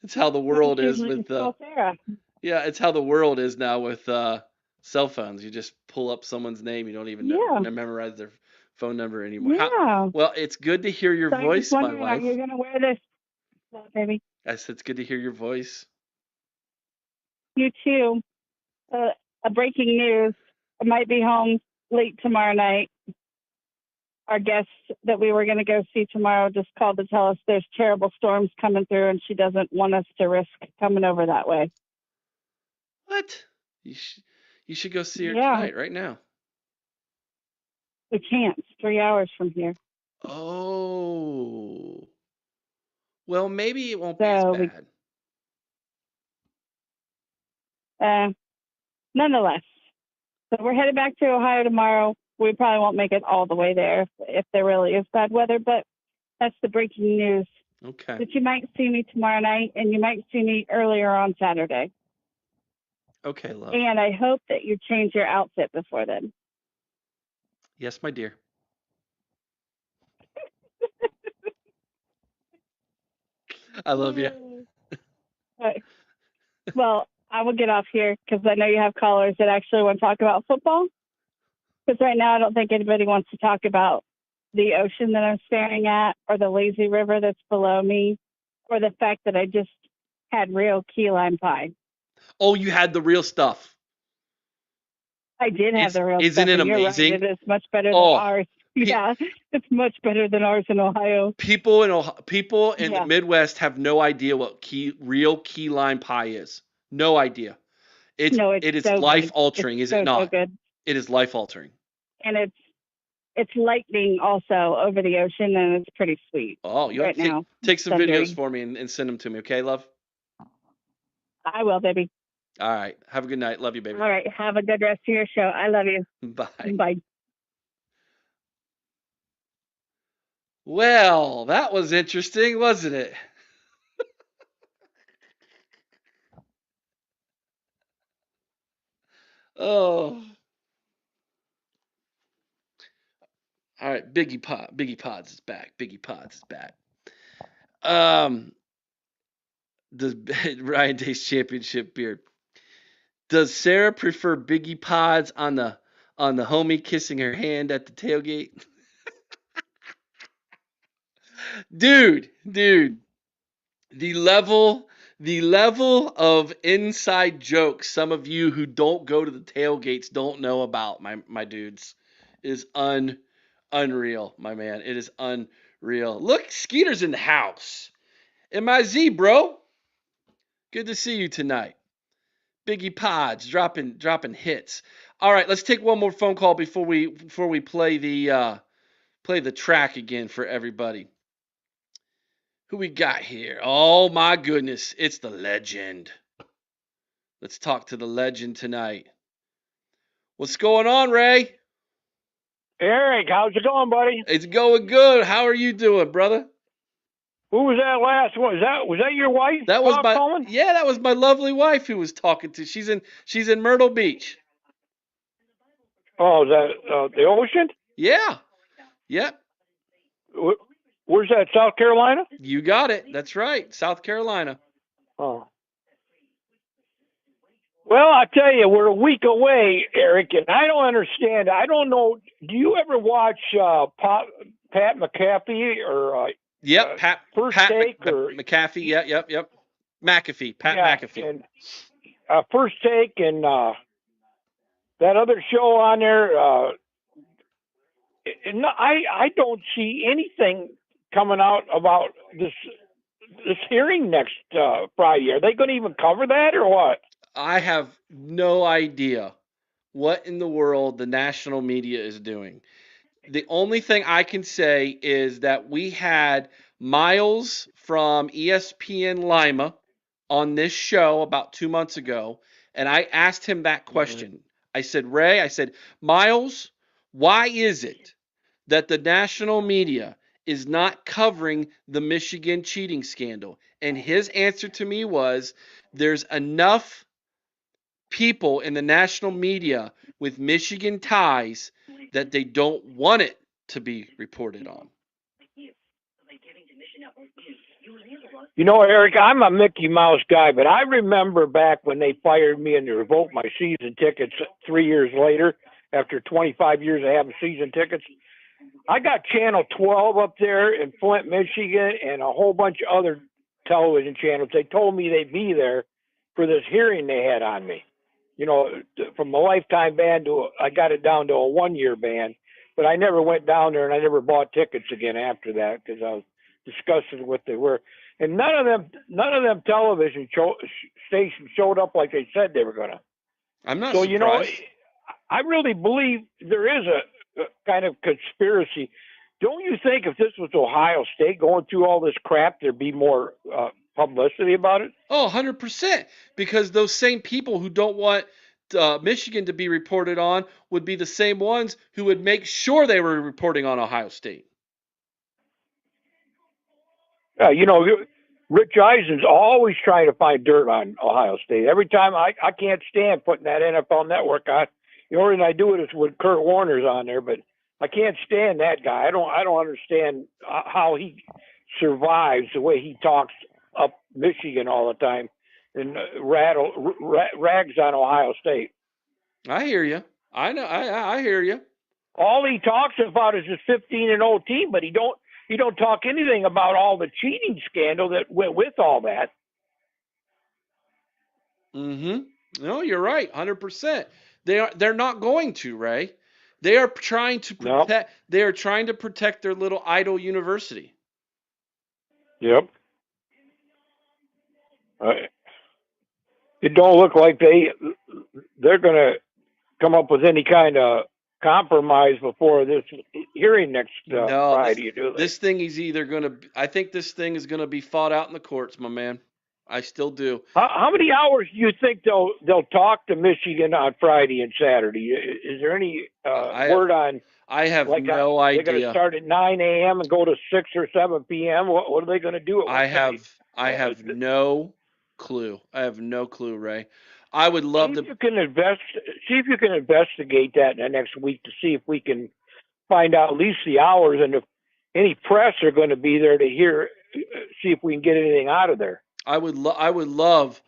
It's how the world is Usually with just call Sarah. yeah, it's how the world is now with cell phones. You just pull up someone's name, you don't even know, memorize their phone number anymore. Yeah. Well, it's good to hear your So I'm voice, just my wondering, wife. are you going to wear this, baby? I said it's good to hear your voice. You too. A breaking news. I might be home late tomorrow night. Our guest that we were going to go see tomorrow just called to tell us there's terrible storms coming through and she doesn't want us to risk coming over that way. What? You should go see her tonight, right now. We can't. It's 3 hours from here. Oh. Well, maybe it won't be as bad. Nonetheless. So we're headed back to Ohio tomorrow. We probably won't make it all the way there if there really is bad weather, but that's the breaking news. Okay. That you might see me tomorrow night and you might see me earlier on Saturday. Okay, love. And I hope that you change your outfit before then. Yes, my dear. I love you. Right. Well, I will get off here because I know you have callers that actually want to talk about football. Because right now I don't think anybody wants to talk about the ocean that I'm staring at or the lazy river that's below me or the fact that I just had real key lime pie. Oh, you had the real stuff. I did have the real stuff. Isn't it amazing? You're right. It is much better than ours. Yeah, it's much better than ours in Ohio. People in the Midwest have no idea what real key lime pie is. No idea. It is so life altering, is it not? So good. It is life altering. And it's lightning also over the ocean, and it's pretty sweet. Oh, you have to take some videos for me and send them to me, okay, love? I will, baby. All right. Have a good night. Love you, baby. All right. Have a good rest of your show. I love you. Bye. Bye. Well, that was interesting, wasn't it? Oh. All right, Biggie Podz is back. Biggie Podz is back. Does Ryan Day's championship beard? Does Sarah prefer Biggie Podz on the homie kissing her hand at the tailgate? Dude, the level of inside jokes some of you who don't go to the tailgates don't know about, my dudes, is unreal, my man. It is unreal. Look, Skeeter's in the house. M-I-Z, bro. Good to see you tonight. Biggie Podz dropping hits. All right, let's take one more phone call before we play the track again for everybody. Who we got here? Oh my goodness, it's the legend. Let's talk to the legend tonight. What's going on, Ray? Eric, how's it going, buddy? It's going good. How are you doing, brother? Who was that last one? Was that your wife? That was calling? that was my lovely wife who was talking to. She's in Myrtle Beach. Oh, is that the ocean? Yeah. Yep. Where's that? South Carolina? You got it. That's right. South Carolina. Oh. Well, I tell you, we're a week away, Eric, and I don't understand. I don't know. Do you ever watch Pat McAfee or? Yep. Pat Take or McAfee. Yep. McAfee. Pat McAfee. And, First Take and that other show on there. I don't see anything coming out about this hearing next Friday. Are they going to even cover that or what? I have no idea what in the world the national media is doing. The only thing I can say is that we had Miles from ESPN Lima on this show about 2 months ago, and I asked him that question. I said, Ray, Miles, why is it that the national media is not covering the Michigan cheating scandal? And his answer to me was, there's enough people in the national media with Michigan ties that they don't want it to be reported on. You know, Eric, I'm a Mickey Mouse guy, but I remember back when they fired me and they revoked my season tickets 3 years later, after 25 years of having season tickets. I got Channel 12 up there in Flint, Michigan, and a whole bunch of other television channels. They told me they'd be there for this hearing they had on me. You know, from a lifetime ban I got it down to a 1-year ban, but I never went down there and I never bought tickets again after that because I was disgusted with what they were. And none of them television stations showed up like they said they were going to. I'm not so, surprised. You know, I really believe there is a kind of conspiracy. Don't you think if this was Ohio State going through all this crap, there'd be more publicity about it? Oh, 100%. Because those same people who don't want Michigan to be reported on would be the same ones who would make sure they were reporting on Ohio State. You know, Rich Eisen's always trying to find dirt on Ohio State. Every time I can't stand putting that NFL Network on. The only reason I do it is when Kurt Warner's on there, but I can't stand that guy. I don't understand how he survives the way he talks up Michigan all the time and rags on Ohio State. I hear you. I know. I hear you. All he talks about is his 15-0 team, but he don't talk anything about all the cheating scandal that went with all that. No, you're right, 100%. They're not going to, Ray. They are trying to protect. Nope. They are trying to protect their little idol university. Yep. It don't look like they're going to come up with any kind of compromise before this hearing next Friday. This thing is either going to. I think this thing is going to be fought out in the courts, my man. I still do. How many hours do you think they'll talk to Michigan on Friday and Saturday? Is there any word on? I have no idea. They're going to start at 9 a.m. and go to 6 or 7 p.m. What are they going to do? I have no clue. I have no clue, Ray. I would love to. See if you can investigate that in the next week to see if we can find out at least the hours and if any press are going to be there to see if we can get anything out of there. I would love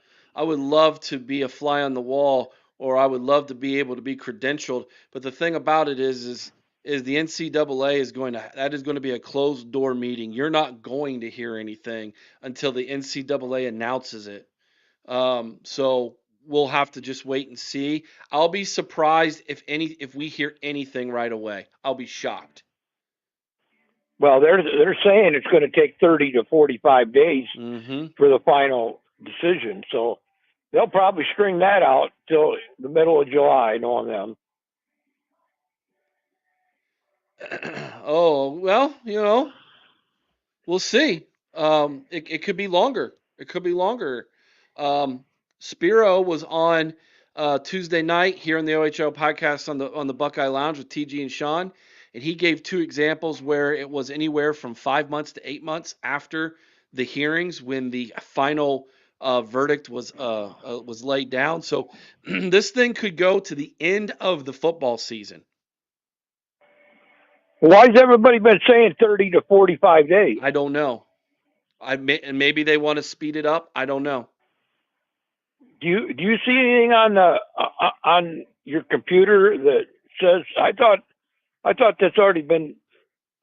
to be a fly on the wall, or I would love to be able to be credentialed. But the thing about it is the NCAA is going to be a closed door meeting. You're not going to hear anything until the NCAA announces it. So we'll have to just wait and see. I'll be surprised if we hear anything right away. I'll be shocked. Well, they're saying it's going to take 30 to 45 days for the final decision. So they'll probably string that out till the middle of July, knowing them. Oh, well, we'll see. It could be longer. It could be longer. Spiro was on Tuesday night here on the OHL podcast on the Buckeye Lounge with TG and Sean, and he gave two examples where it was anywhere from 5 months to 8 months after the hearings when the final verdict was laid down. So this thing could go to the end of the football season. Why has everybody been saying 30 to 45 days? I don't know. And maybe they want to speed it up. I don't know. Do you see anything on your computer that says? I thought that's already been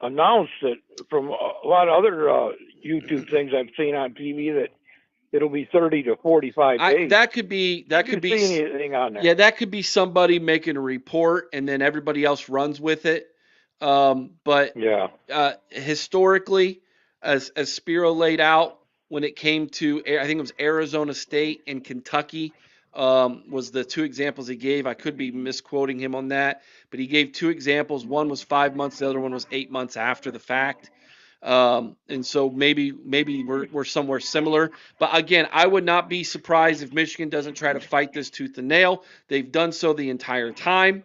announced, that from a lot of other YouTube things I've seen on TV, that it'll be 30 to 45 days. That could be see anything on there. Yeah, that could be somebody making a report and then everybody else runs with it. But yeah, historically, as Spiro laid out, when it came to, I think it was Arizona State and Kentucky, was the two examples he gave. I could be misquoting him on that, but he gave two examples. One was 5 months, the other one was 8 months after the fact. And so maybe we're somewhere similar. But again, I would not be surprised if Michigan doesn't try to fight this tooth and nail. They've done so the entire time.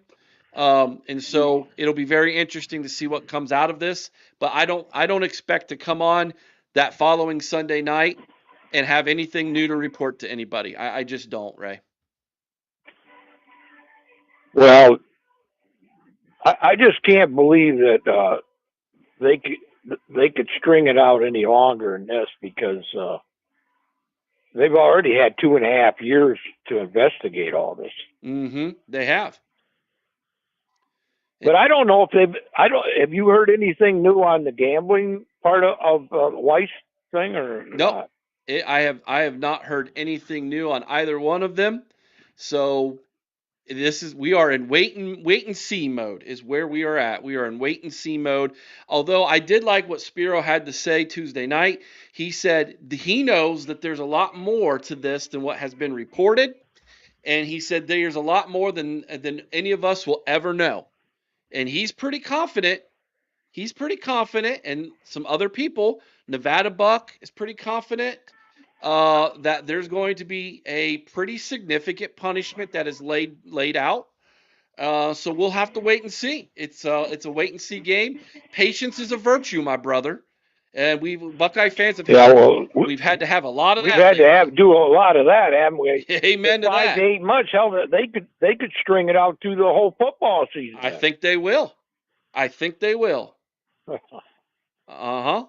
And so it'll be very interesting to see what comes out of this. But I don't expect to come on that following Sunday night and have anything new to report to anybody. I just don't, Ray. Well, I just can't believe that they could string it out any longer than this, because they've already had 2.5 years to investigate all this. Mm-hmm. They have. But I don't know if have you heard anything new on the gambling part of Weiss thing or no? I have not heard anything new on either one of them. So we are in wait and see mode is where we are at. We are in wait and see mode. Although I did like what Spiro had to say Tuesday night. He said he knows that there's a lot more to this than what has been reported. And he said there's a lot more than any of us will ever know. And he's pretty confident. And some other people, Nevada Buck is pretty confident that there's going to be a pretty significant punishment that is laid out. So we'll have to wait and see. It's a wait and see game. Patience is a virtue, my brother. And Buckeye fans have we've had to have a lot of that. We've had to do a lot of that, haven't we? Amen to that. 5 to 8 months, hell, they could string it out through the whole football season. I think they will. Uh-huh.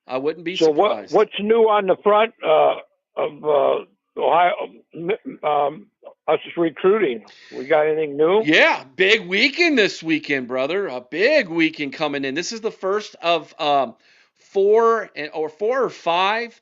I wouldn't be surprised. So what's new on the front of Ohio, us recruiting? We got anything new? Yeah, big weekend this weekend, brother. A big weekend coming in. This is the first of 4 or 5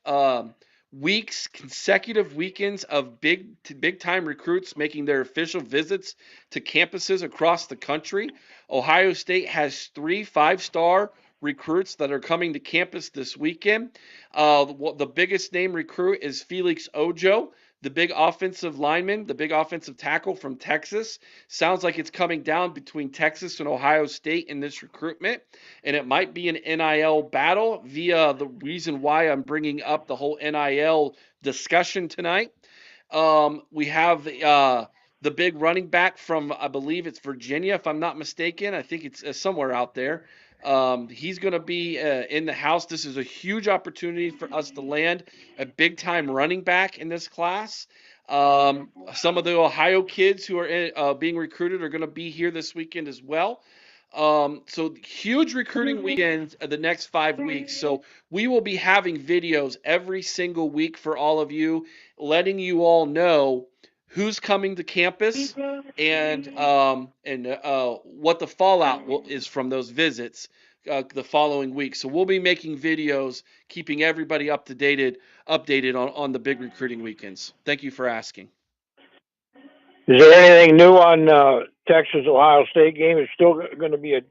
consecutive weekends of big time recruits making their official visits to campuses across the country. Ohio State has 3 5-star recruits that are coming to campus this weekend. The biggest name recruit is Felix Ojo, the big offensive lineman, the big offensive tackle from Texas. Sounds like it's coming down between Texas and Ohio State in this recruitment, and it might be an NIL battle via the reason why I'm bringing up the whole NIL discussion tonight. We have the big running back from, I believe it's Virginia, if I'm not mistaken. I think it's somewhere out there. He's going to be in the house. This is a huge opportunity for us to land a big-time running back in this class. Some of the Ohio kids who are being recruited are going to be here this weekend as well. So huge recruiting weekend the next 5 weeks. So we will be having videos every single week for all of you, letting you all know who's coming to campus and what the fallout is from those visits the following week. So we'll be making videos, keeping everybody updated on the big recruiting weekends. Thank you for asking. Is there anything new on Texas-Ohio State game? It's still going to be a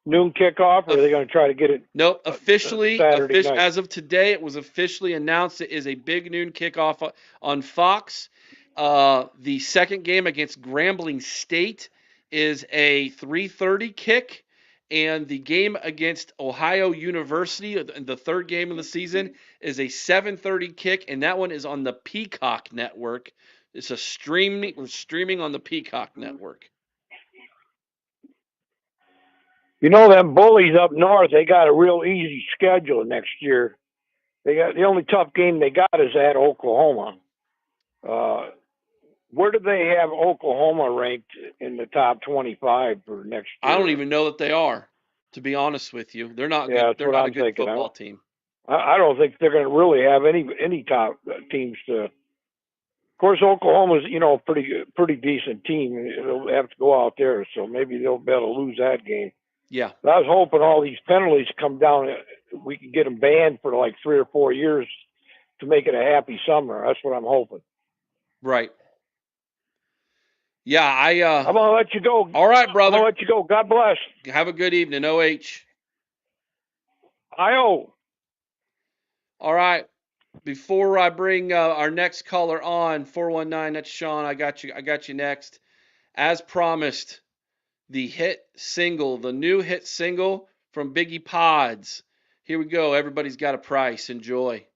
noon kickoff, or are they going to try to get it? No, officially, Saturday night? As of today, it was officially announced it is a big noon kickoff on Fox. The second game against Grambling State is a 3:30 kick, And the game against Ohio University, the third game of the season, is a 7:30 kick, and that one is on the Peacock Network. It's we're streaming on the Peacock Network. You know, them bullies up north, they got a real easy schedule next year. They got the only tough game they got is at Oklahoma. Where do they have Oklahoma ranked in the top 25 for next year? I don't even know that they are, to be honest with you. They're not good. They're not a good football team. I don't think they're going to really have any top teams to. Of course, Oklahoma's pretty decent team. They'll have to go out there, so maybe they'll be able to lose that game. Yeah. But I was hoping all these penalties come down. We could get them banned for like 3 or 4 years to make it a happy summer. That's what I'm hoping. Right. Yeah, I'm gonna let you go. All right, brother. I'm gonna let you go. God bless. Have a good evening, OH. I-O. All right. Before I bring our next caller on, 419, that's Sean. I got you next. As promised, the new hit single from Biggie Podz. Here we go. Everybody's got a price. Enjoy.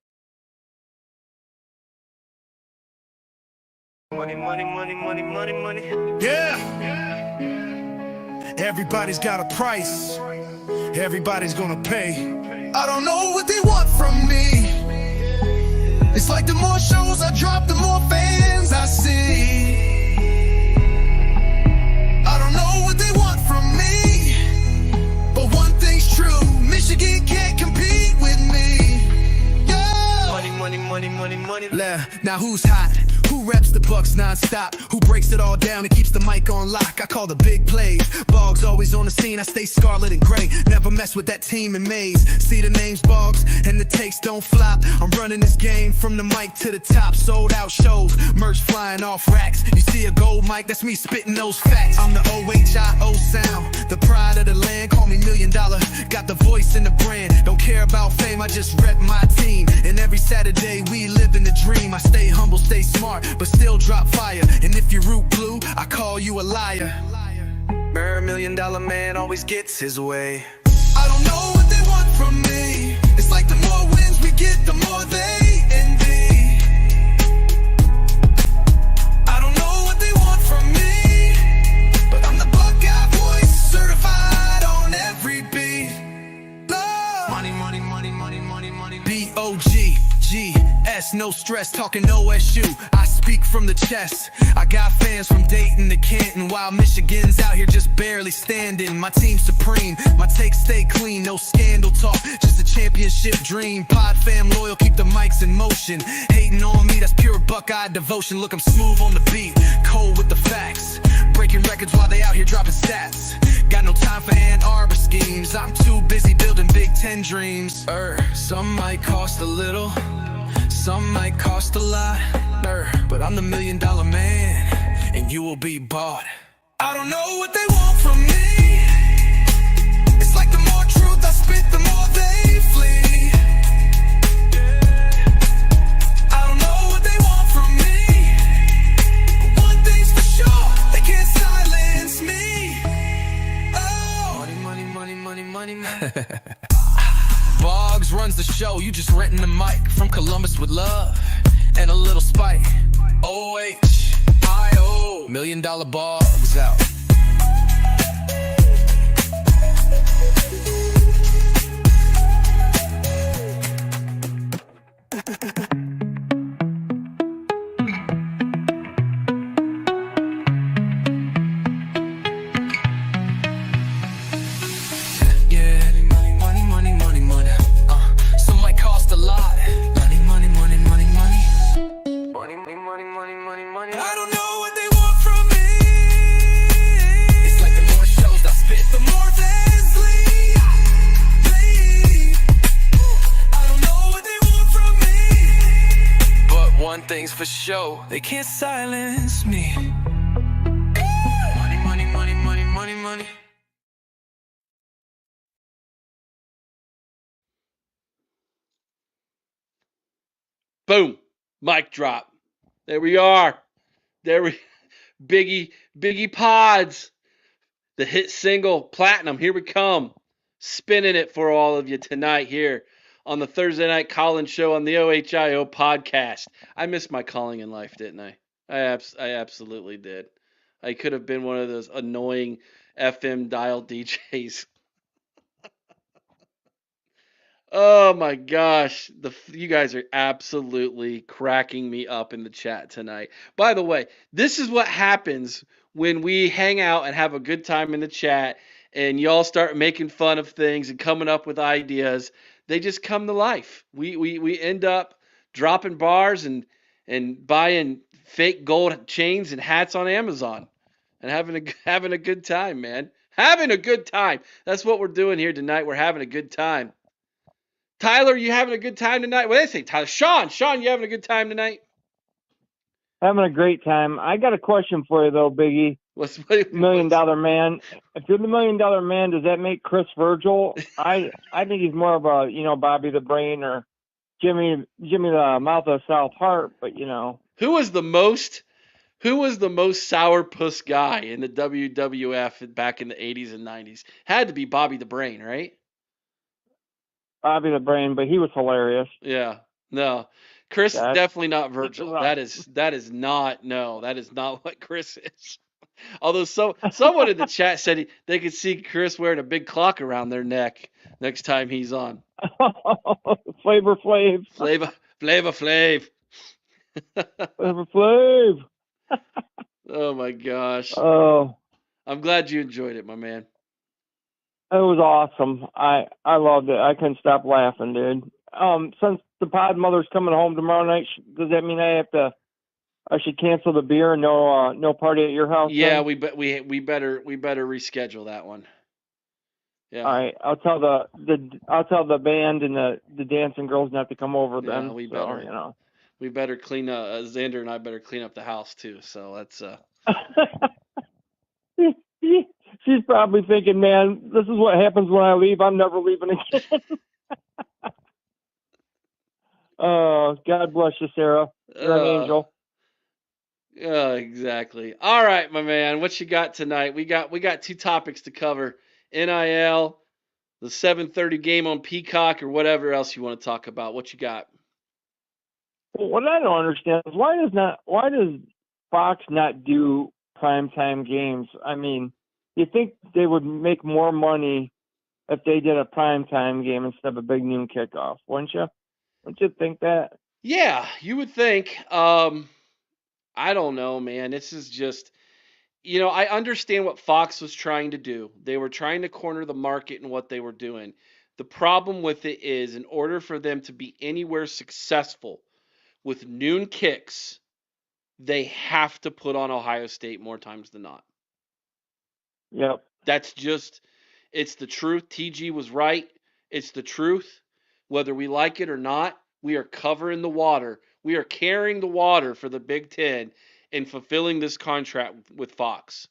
Money, money, money, money, money, money. Yeah. Everybody's got a price. Everybody's gonna pay. I don't know what they want from me. It's like the more shows I drop, the more fans I see. I don't know what they want from me, but one thing's true: Michigan can't compete with me. Yeah. Money, money, money, money, money. Now who's hot? Who reps the Bucks non-stop? Who breaks it all down and keeps the mic on lock? I call the big plays. Boggs always on the scene, I stay scarlet and gray. Never mess with that team in maze. See the names Boggs and the takes don't flop. I'm running this game from the mic to the top. Sold out shows, merch flying off racks. You see a gold mic, that's me spitting those facts. I'm the OHIO sound, the pride of the land. Call me $1 Million, got the voice and the brand. Don't care about fame, I just rep my team. And every Saturday we live in the dream. I stay humble, stay smart, but still drop fire. And if you root blue, I call you a liar. $1 Million man always gets his way. I don't know what they want from me. It's like the more wins we get, the more they envy. I don't know what they want from me, but I'm the Buckeye voice, certified on every beat. Love. Money, money, money, money, money, money. B-O-G-G-S, no stress, talking OSU. I speak from the chest. I got fans from Dayton to Canton, while Michigan's out here just barely standing. My team's supreme, my takes stay clean, no scandal talk, just a championship dream. Pod fam loyal, keep the mics in motion. Hating on me, that's pure Buckeye devotion. Look, I'm smooth on the beat, cold with the facts, breaking records while they out here dropping stats. Got no time for Ann Arbor schemes, I'm too busy building Big Ten dreams. Some might cost a little, some might cost a lot, but I'm the $1 Million man, and you will be bought. I don't know what they want from me. It's like the more truth I spit, the more they flee. I don't know what they want from me, but one thing's for sure: they can't silence me. Oh, money, money, money, money, money, money. Boggs runs the show, you just renting the mic. From Columbus with love and a little spite. OHIO, $1 Million Boggs out. Things for show, they can't silence me. Money, money, money, money, money, money. Boom. Mic drop. There we are. Biggie Podz. The hit single, Platinum, here we come. Spinning it for all of you tonight here on the Thursday Night Call-In Show on the OHIO podcast. I missed my calling in life, didn't I? I absolutely did. I could have been one of those annoying FM dial DJs. Oh my gosh, you guys are absolutely cracking me up in the chat tonight. By the way, this is what happens when we hang out and have a good time in the chat and y'all start making fun of things and coming up with ideas. They just come to life. We end up dropping bars and buying fake gold chains and hats on Amazon and having a good time, man. Having a good time. That's what we're doing here tonight. We're having a good time. Tyler, you having a good time tonight? What did I say, Tyler? Sean, you having a good time tonight? Having a great time. I got a question for you though, Biggie. $1 million man. If you're the $1 million man, does that make Chris Virgil? I think he's more of a Bobby the Brain or Jimmy the Mouth of South Heart. But who was the most sourpuss guy in the WWF back in the 80s and 90s? Had to be Bobby the Brain, right? Bobby the Brain, but he was hilarious. Yeah. No. Chris is definitely not Virgil. That is not what Chris is. Although someone in the chat said they could see Chris wearing a big clock around their neck next time he's on. Flavor Flav. Flavor Flav. Flavor Flav. Oh my gosh. Oh. I'm glad you enjoyed it, my man. It was awesome. I loved it. I couldn't stop laughing, dude. Since the pod mother's coming home tomorrow night, does that mean I should cancel the beer and no party at your house? Yeah, then? we better reschedule that one. Yeah. All right. I'll tell the band and the dancing girls not to come over then. We better clean up. Xander and I better clean up the house too. So let's. She's probably thinking, man, this is what happens when I leave. I'm never leaving again. Oh, God bless you, Sarah. You're an angel. Yeah, exactly. All right, my man. What you got tonight? We got two topics to cover: NIL, the 7:30 game on Peacock, or whatever else you want to talk about. What you got? What I don't understand is why does Fox not do primetime games? I mean, you think they would make more money if they did a primetime game instead of a big noon kickoff, wouldn't you? Don't you think that? Yeah, you would think. I don't know, man. This is just, I understand what Fox was trying to do. They were trying to corner the market in what they were doing. The problem with it is, in order for them to be anywhere successful with noon kicks, they have to put on Ohio State more times than not. Yep. That's just, it's the truth. TG was right. It's the truth. Whether we like it or not, we are covering the water. We are carrying the water for the Big Ten and fulfilling this contract with Fox.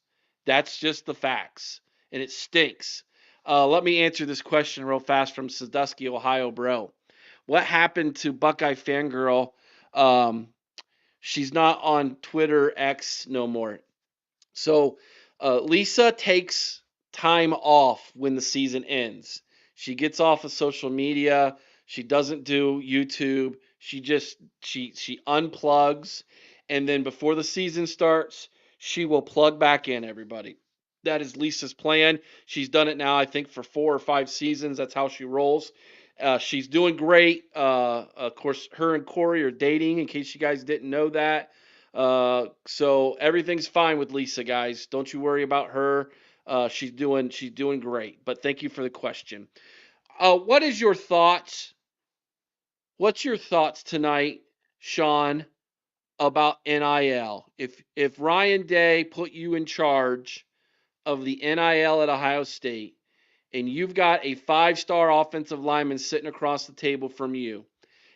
That's just the facts, and it stinks. Let me answer this question real fast from Sandusky, Ohio, bro. What happened to Buckeye Fangirl? She's not on Twitter X no more. So Lisa takes time off when the season ends. She gets off of social media. She doesn't do YouTube. She unplugs, and then before the season starts, she will plug back in, everybody. That is Lisa's plan. She's done it now, I think, for 4 or 5 seasons. That's how she rolls. She's doing great. Of course, her and Corey are dating, in case you guys didn't know that. So everything's fine with Lisa, guys. Don't you worry about her. She's doing great. But thank you for the question. What is your thoughts? What's your thoughts tonight, Sean, about NIL? If Ryan Day put you in charge of the NIL at Ohio State, and you've got a 5-star offensive lineman sitting across the table from you,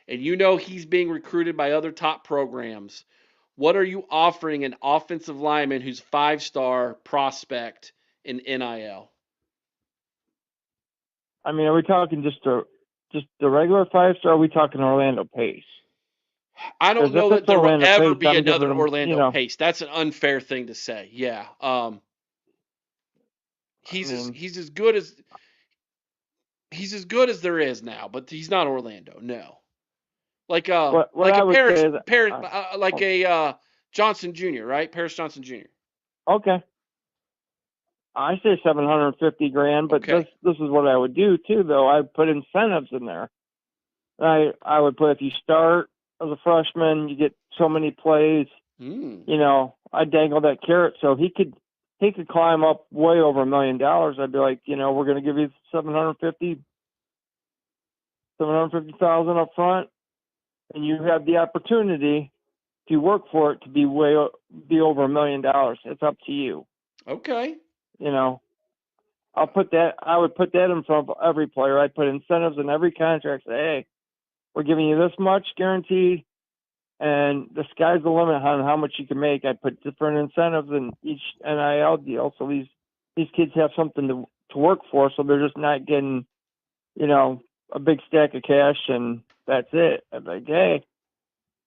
and you know he's being recruited by other top programs, what are you offering an offensive lineman who's 5-star prospect in NIL? I mean, are we talking just the regular 5-star? Or are we talking Orlando Pace? I don't know that there will ever be Pace, another Orlando Pace. That's an unfair thing to say. Yeah. He's mean, as good as there is now, but he's not Orlando. No, like what I a would say is, Like a Johnson Jr. Right, Paris Johnson Jr. okay, I say 750 grand, but Okay. this is what I would do too, though. I put incentives in there. I would put, if you start as a freshman, you get so many plays. Mm. You know, I dangle that carrot so he could climb up way over $1 million. I'd be like, you know, we're going to give you 750,000 up front, and you have the opportunity to work for it to be over $1 million. It's up to you. Okay. You know, I would put that in front of every player. I'd put incentives in every contract. Say, hey, we're giving you this much guaranteed, and the sky's the limit on how much you can make. I put different incentives in each NIL deal, so these kids have something to work for, so they're just not getting, you know, a big stack of cash and that's it. I'm like, hey,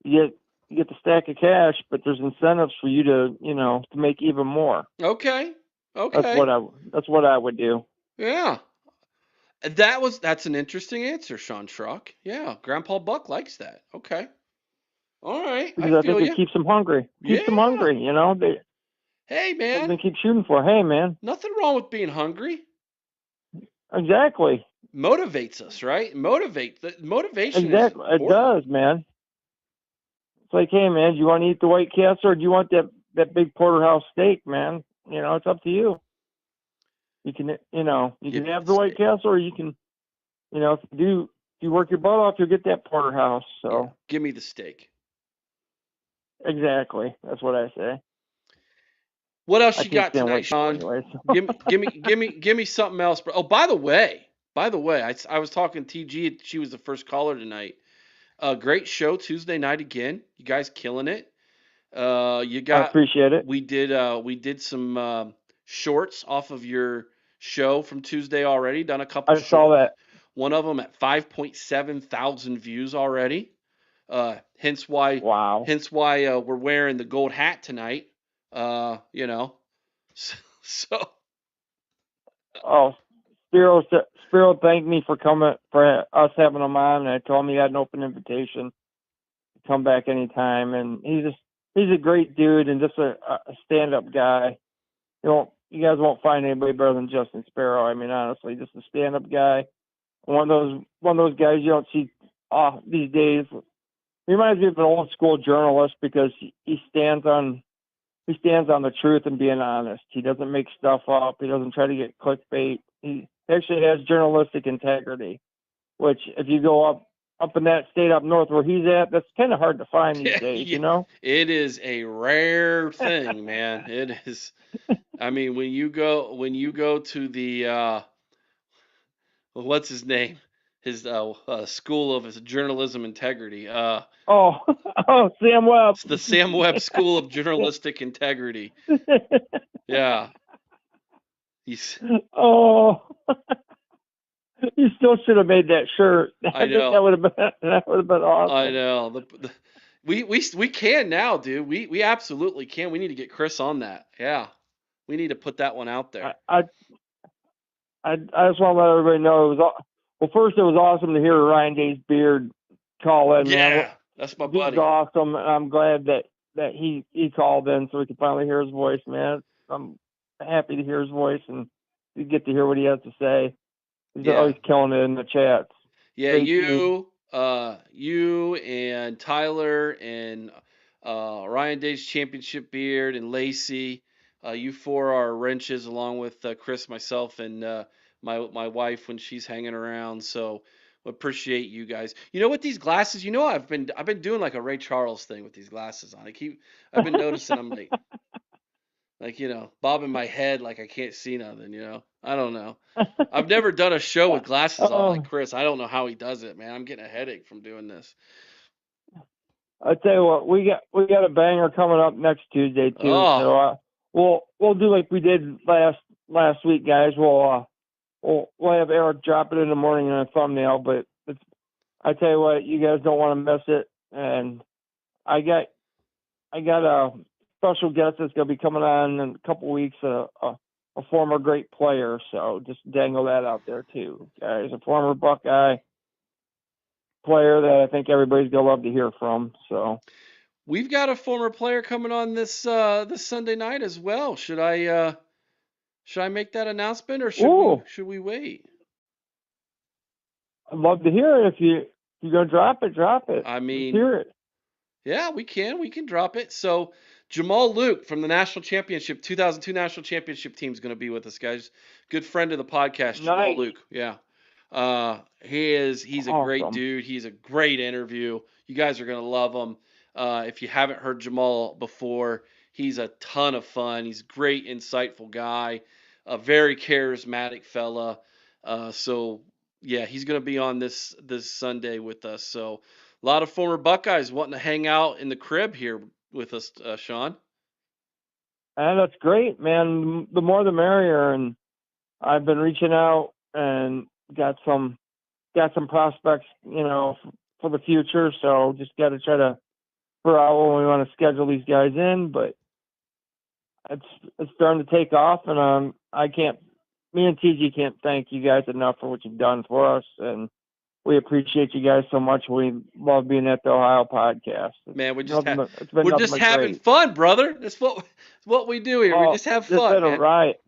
you get the stack of cash, but there's incentives for you to, you know, to make even more. Okay. That's what I would do. Yeah. That's an interesting answer, Sean Schrock. Yeah, Grandpa Buck likes that. Okay. All right. Because I feel think you. it keeps them hungry. Keeps them hungry, you know. Hey, man. They keep shooting for. Hey, man. Nothing wrong with being hungry. Exactly. Motivates us, right? Motivation Exactly. is important. It does, man. It's like, hey, man, do you want to eat the White Castle or do you want that big porterhouse steak, man? You know, it's up to you. You can, you know, you can have the White Castle, or you can, you know, if you work your butt off, you'll get that porterhouse. So yeah. Give me the steak. Exactly. That's what I say. What else you got tonight, Sean? Anyway, give me something else. Oh, by the way, I was talking to TG. She was the first caller tonight. Great show Tuesday night again. You guys killing it. I appreciate it. We did some shorts off of your show from Tuesday already. Done a couple. I saw that. One of them at 5.7 thousand views already. Hence why we're wearing the gold hat tonight. You know, so. Oh, Spiro thanked me for coming, for us having him on, and I told him he had an open invitation to come back anytime. And he's a great dude and just a stand-up guy. You guys won't find anybody better than Justin Sparrow. I mean, honestly, just a stand-up guy. One of those guys you don't see these days. He reminds me of an old school journalist because he stands on the truth and being honest. He doesn't make stuff up. He doesn't try to get clickbait. He actually has journalistic integrity, which if you go up in that state up north where he's at, that's kind of hard to find these days, you know? It is a rare thing, man. It is. I mean, when you go to the what's his name? His school of his journalism integrity. Sam Webb. It's the Sam Webb School of Journalistic Integrity. Yeah. Oh. You still should have made that shirt. I know. That would have been awesome. I know. We can now, dude. We absolutely can. We need to get Chris on that. Yeah. We need to put that one out there. I just want to let everybody know first it was awesome to hear Ryan Day's Beard call in. Yeah, man. that's my buddy. It was awesome. I'm glad that he called in so we could finally hear his voice, man. I'm happy to hear his voice and you get to hear what he has to say. He's always killing it in the chats. Yeah, you and Tyler and Ryan Day's Championship Beard and Lacey, you four are wrenches along with Chris, myself, and my wife when she's hanging around. So appreciate you guys. You know, with these glasses, you know, I've been doing like a Ray Charles thing with these glasses on. I've been noticing I'm like, you know, bobbing my head like I can't see nothing, you know. I don't know. I've never done a show with glasses on like Chris. I don't know how he does it, man. I'm getting a headache from doing this. I tell you what, we got a banger coming up next Tuesday too. Oh. So we'll do like we did last week, guys. We'll have Eric drop it in the morning in a thumbnail, but I tell you what, you guys don't want to miss it. And I got a special guest that's gonna be coming on in a couple weeks. A a former great player. So just dangle that out there too, guys. A former Buckeye player that I think everybody's gonna love to hear from. So We've got a former player coming on this this Sunday night as well. Should I make that announcement, or should we wait? I'd love to hear it. If you're gonna drop it, drop it. I mean, let's hear it. Yeah, we can drop it. So Jamal Luke from the national championship, 2002 national championship team is going to be with us, guys. Good friend of the podcast, Jamal Nice. Luke. Yeah. He's a great Awesome. dude. He's a great interview. You guys are going to love him. If you haven't heard Jamal before, he's a ton of fun. He's a great, insightful guy, a very charismatic fella. So yeah, he's going to be on this Sunday with us. So a lot of former Buckeyes wanting to hang out in the crib here with us, Sean. And that's great, man. The more the merrier. And I've been reaching out and got some prospects, for the future. So just got to try to figure out when we want to schedule these guys in. But it's starting to take off, and me and TG can't thank you guys enough for what you've done for us, and we appreciate you guys so much. We love being at the Ohio podcast. Man, we're just having having fun, brother. That's what we do here. We just have fun. It's been man. a riot.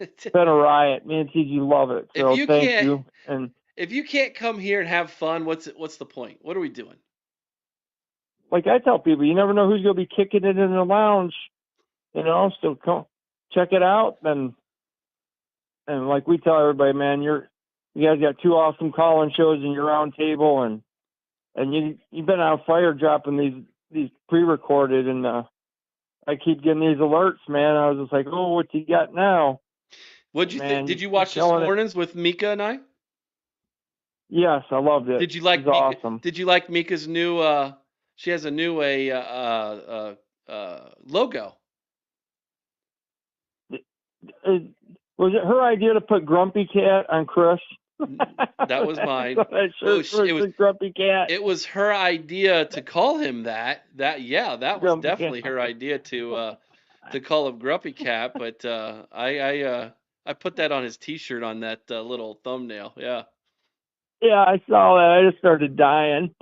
It's been a riot. Me and TG love it. So thank you. And if you can't come here and have fun, what's the point? What are we doing? Like I tell people, you never know who's going to be kicking it in the lounge. So come check it out. And like we tell everybody, man, you guys got two awesome call-in shows in your round table, and you've been on fire dropping these pre-recorded, and I keep getting these alerts, man. I was just like, oh, what you got now? What'd you think? Did you watch this morning's with Mika and I? Yes, I loved it. Did you like Mika? Awesome. Did you like Mika's new? She has a new logo. Was it her idea to put Grumpy Cat on Chris? That was mine. It was Grumpy Cat. It was her idea to call him that. That was Grumpy definitely Cat. her idea to call him Grumpy Cat. But I put that on his T-shirt on that little thumbnail. Yeah. Yeah, I saw that. I just started dying.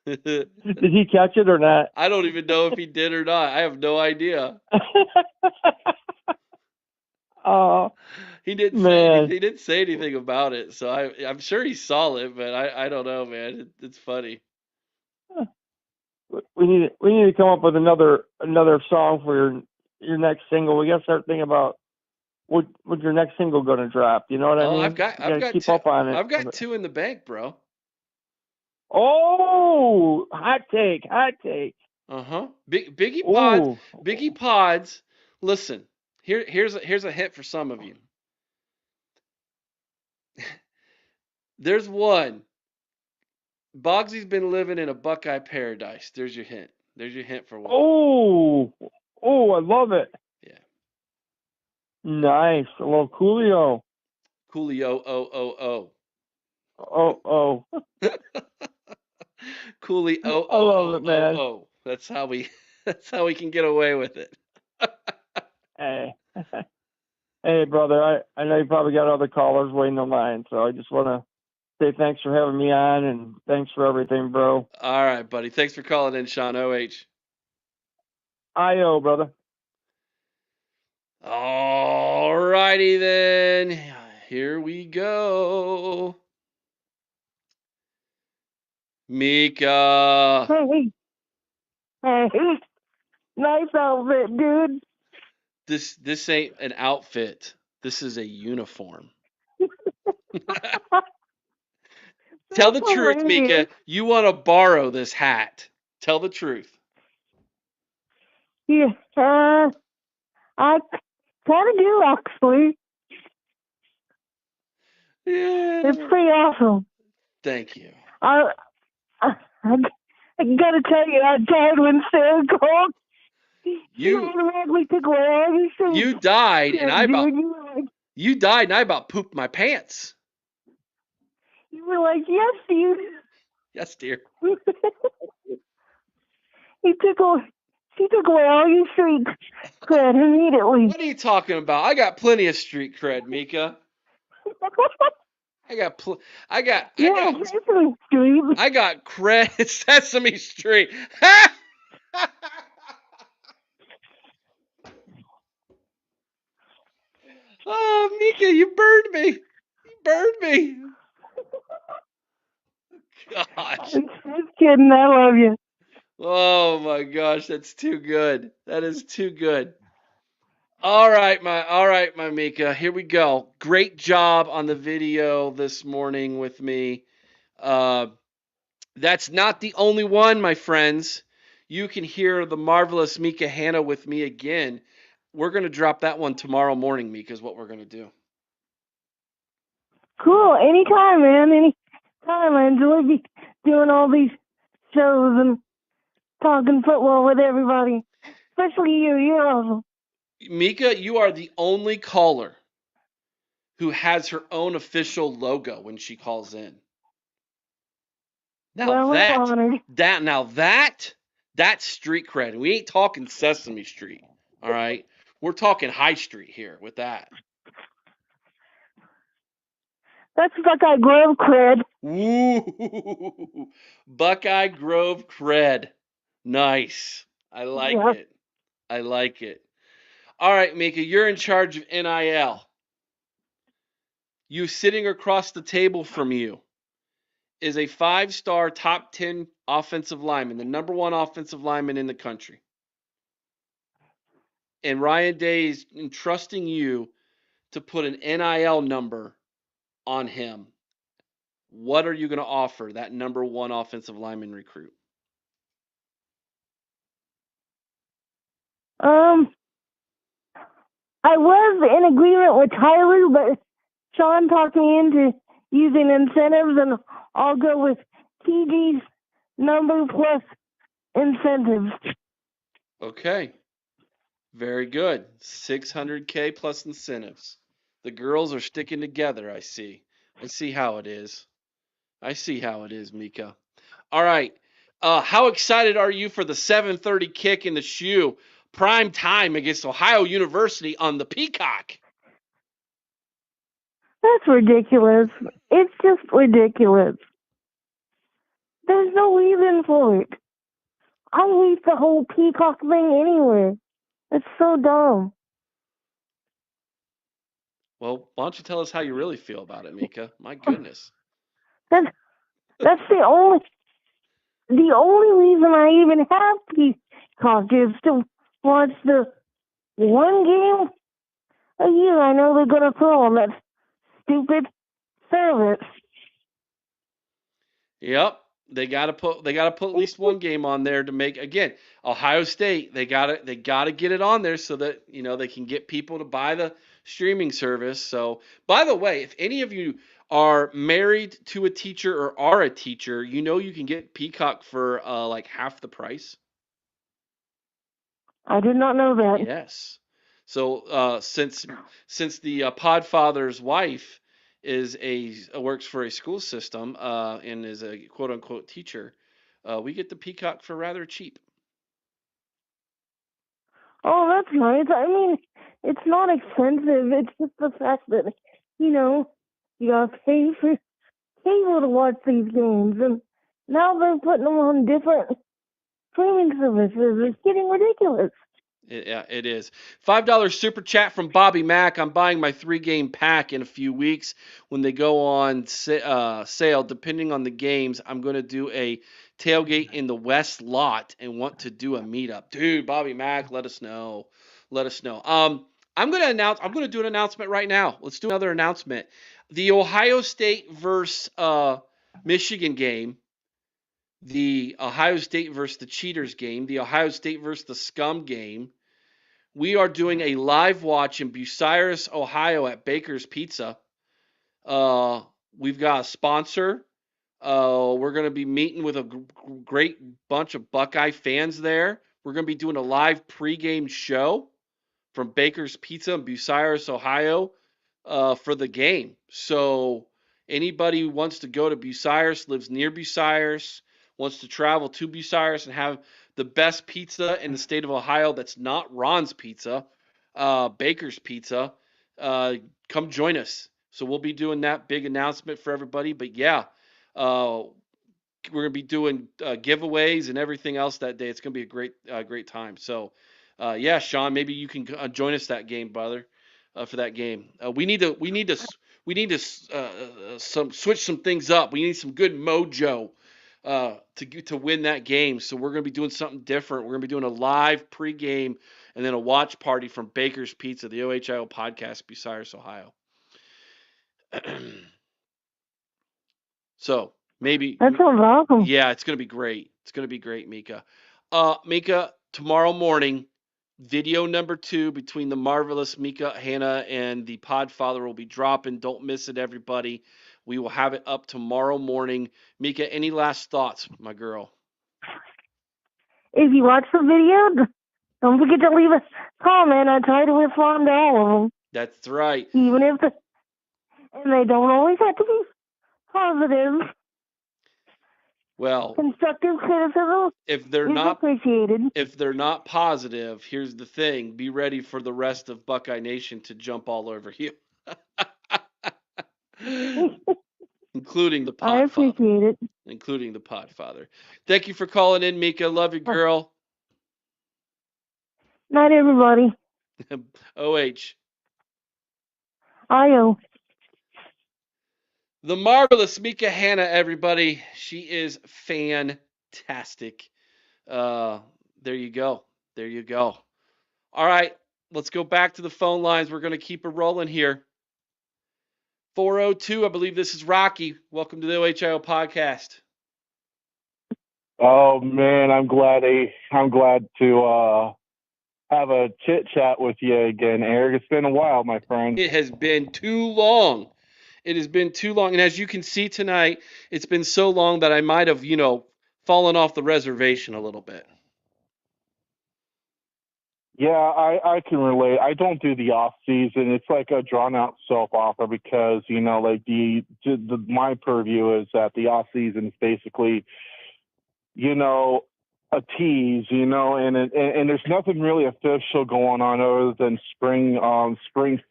Did he catch it or not? I don't even know if he did or not. I have no idea. Oh, he didn't say anything about it, so I'm sure he saw it, but I don't know, man. It's funny. We need to come up with another song for your next single. We got to start thinking about what your next single going to drop. You know what I mean? I've got keep two, up on it. I've got two in the bank, bro. Oh, hot take. Biggie Podz. Listen, here's a hit for some of you. There's one. Bogsy's been living in a Buckeye paradise. There's your hint. There's your hint for one. Oh, I love it. Yeah. Nice. A little Coolio. Coolio. Oh. Coolio. I love it, man. Oh. That's how we can get away with it. Hey, brother. I know you probably got other callers waiting in line, so I just want to say thanks for having me on, and thanks for everything, bro. All right, buddy. Thanks for calling in, Sean OH. I-O, brother. All righty then. Here we go. Mika. Hey. Nice outfit, dude. This ain't an outfit. This is a uniform. Tell the truth, Mika. You want to borrow this hat. Tell the truth. Yeah, I kind of do, actually. Yeah. It's pretty awesome. Thank you. I gotta tell you, I died when Sam called. You died, and I about pooped my pants. You were like, yes, dude. Yes, dear. He took She took away all your street cred immediately. What are you talking about? I got plenty of street cred, Mika. I got Sesame Street. I got cred at Sesame Street. Oh, Mika, you burned me. You burned me. Gosh. I'm just kidding. I love you. Oh my gosh, that's too good. That is too good. All right, my Mika. Here we go. Great job on the video this morning with me. That's not the only one, my friends. You can hear the marvelous Mika Hanna with me again. We're going to drop that one tomorrow morning, Mika, is what we're going to do. Cool. Anytime, man. Anytime. I enjoy doing all these shows and talking football with everybody. Especially you. You're awesome. Mika, you are the only caller who has her own official logo when she calls in. Now that's street cred. We ain't talking Sesame Street, all right? We're talking High Street here with that. That's Buckeye Grove cred. Ooh, Buckeye Grove cred. Nice. I like it. I like it. All right, Mika, you're in charge of NIL. You sitting across the table from you is a 5-star top 10 offensive lineman, the number 1 offensive lineman in the country. And Ryan Day is entrusting you to put an NIL number on him. What are you going to offer that number 1 offensive lineman recruit? I was in agreement with Tyler, but Sean talked me into using incentives, and I'll go with TG's number plus incentives. Okay. Very good. $600K plus incentives. The girls are sticking together, I see. I see how it is. Mika. All right. How excited are you for the 7:30 kick in the shoe? Prime time against Ohio University on the Peacock. That's ridiculous. It's just ridiculous. There's no reason for it. I hate the whole Peacock thing anyway. It's so dumb. Well, why don't you tell us how you really feel about it, Mika? My goodness. That's the only reason I even have Peacock is to watch the one game a year I know they're gonna throw on that stupid service. Yep. They gotta put at least one game on there to make, again, Ohio State, they gotta get it on there so that they can get people to buy the streaming service. So, by the way, if any of you are married to a teacher or are a teacher, you can get Peacock for like half the price. I did not know that. Yes. So since the Podfather's wife works for a school system and is a quote unquote teacher, we get the Peacock for rather cheap. Oh, that's nice. I mean, it's not expensive. It's just the fact that you gotta pay for cable to watch these games, and now they're putting them on different streaming services. It's getting ridiculous. Yeah, it is. $5 super chat from Bobby Mack. I'm buying my 3-game pack in a few weeks when they go on sale. Depending on the games, I'm going to do a tailgate in the West lot and want to do a meetup. Dude, Bobby Mack, let us know. I'm going to do an announcement right now. Let's do another announcement. The Ohio State versus Michigan game, the Ohio State versus the Cheaters game, the Ohio State versus the Scum game. We are doing a live watch in Bucyrus, Ohio at Baker's Pizza. We've got a sponsor. We're going to be meeting with a great bunch of Buckeye fans there. We're going to be doing a live pregame show from Baker's Pizza in Bucyrus, Ohio for the game. So anybody who wants to go to Bucyrus, lives near Bucyrus, wants to travel to Bucyrus and have the best pizza in the state of Ohio that's not Ron's Pizza, Baker's Pizza, come join us. So we'll be doing that big announcement for everybody. But yeah, we're gonna be doing giveaways and everything else that day. It's gonna be a great time. So yeah, Sean, maybe you can join us that game, brother, for that game. We need to switch some things up. We need some good mojo to win that game. So we're gonna be doing something different. We're gonna be doing a live pregame and then a watch party from Baker's Pizza, the OHIO podcast, Bucyrus, Ohio. So maybe That sounds awesome. yeah, it's gonna be great. It's gonna be great, Mika. Mika, tomorrow morning, video number 2 between the marvelous Mika Hanna and the Podfather will be dropping. Don't miss it, everybody. We will have it up tomorrow morning. Mika, any last thoughts, my girl? If you watch the video, don't forget to leave a comment. I try to respond to all of them, That's right. even if and they don't always have to be positive. Well, Constructive criticism if they're is not appreciated. if they're not positive, here's the thing: be ready for the rest of Buckeye Nation to jump all over you, including the I Podfather. appreciate it. Including the Podfather. Thank you for calling in, Mika. Love you, girl. Night, everybody. OH. IO. The marvelous Mika Hanna, everybody. She is fantastic. There you go. There you go. All right, let's go back to the phone lines. We're going to keep it rolling here. 402, I believe this is Rocky. Welcome to the OHIO podcast. Oh man, I'm glad to have a chit chat with you again, Eric. It's been a while, my friend. It has been too long. It has been too long. And as you can see tonight, it's been so long that I might have, fallen off the reservation a little bit. Yeah, I can relate. I don't do the off season. It's like a drawn out soap opera because, like my purview is that the off season is basically, a tease, and there's nothing really official going on other than spring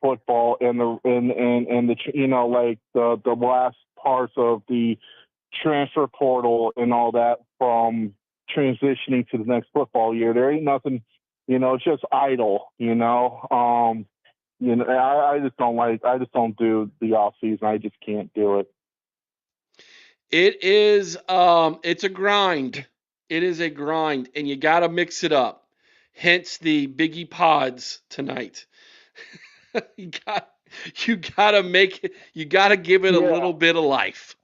football and the like the last parts of the transfer portal and all that from transitioning to the next football year. There ain't nothing, it's just idle, I just don't do the off season. I just can't do it. It is it's a grind. It is a grind, and you got to mix it up. Hence the Biggie Podz tonight. you got to make it. You got to give it a little bit of life.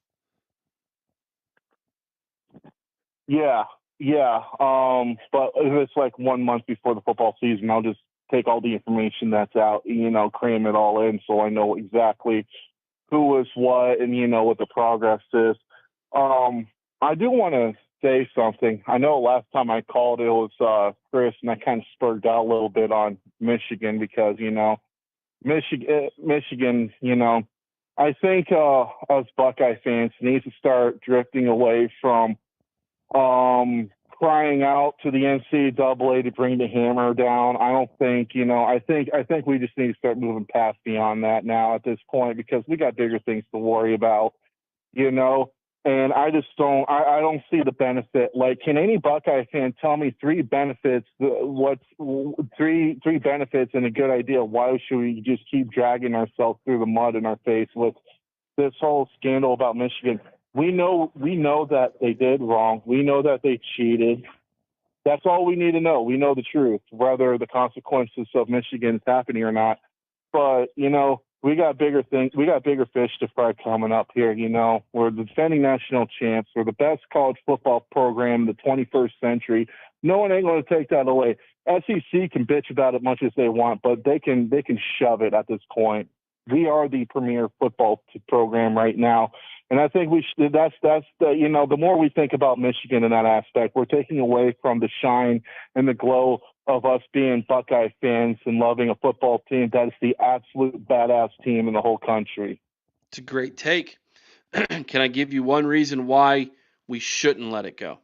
Yeah. But if it's like 1 month before the football season, I'll just take all the information that's out, cram it all in so I know exactly who is what and what the progress is. I do want to say something. I know last time I called it was Chris, and I kind of spurred out a little bit on Michigan because Michigan, I think us Buckeye fans need to start drifting away from crying out to the NCAA to bring the hammer down. I don't think, I think we just need to start moving past beyond that now at this point because we got bigger things to worry about, and I just don't, I don't see the benefit. Like, can any Buckeye fan tell me three benefits and a good idea? Why should we just keep dragging ourselves through the mud in our face with this whole scandal about Michigan? We know that they did wrong. We know that they cheated. That's all we need to know. We know the truth, whether the consequences of Michigan is happening or not. But, we got bigger things. We got bigger fish to fry coming up here. We're the defending national champs. We're the best college football program in the 21st century. No one ain't going to take that away. SEC can bitch about it much as they want, but they can shove it at this point. We are the premier football program right now. And I think we should, that's the, the more we think about Michigan in that aspect, we're taking away from the shine and the glow of us being Buckeye fans and loving a football team that is the absolute badass team in the whole country. It's a great take. Can I give you one reason why we shouldn't let it go.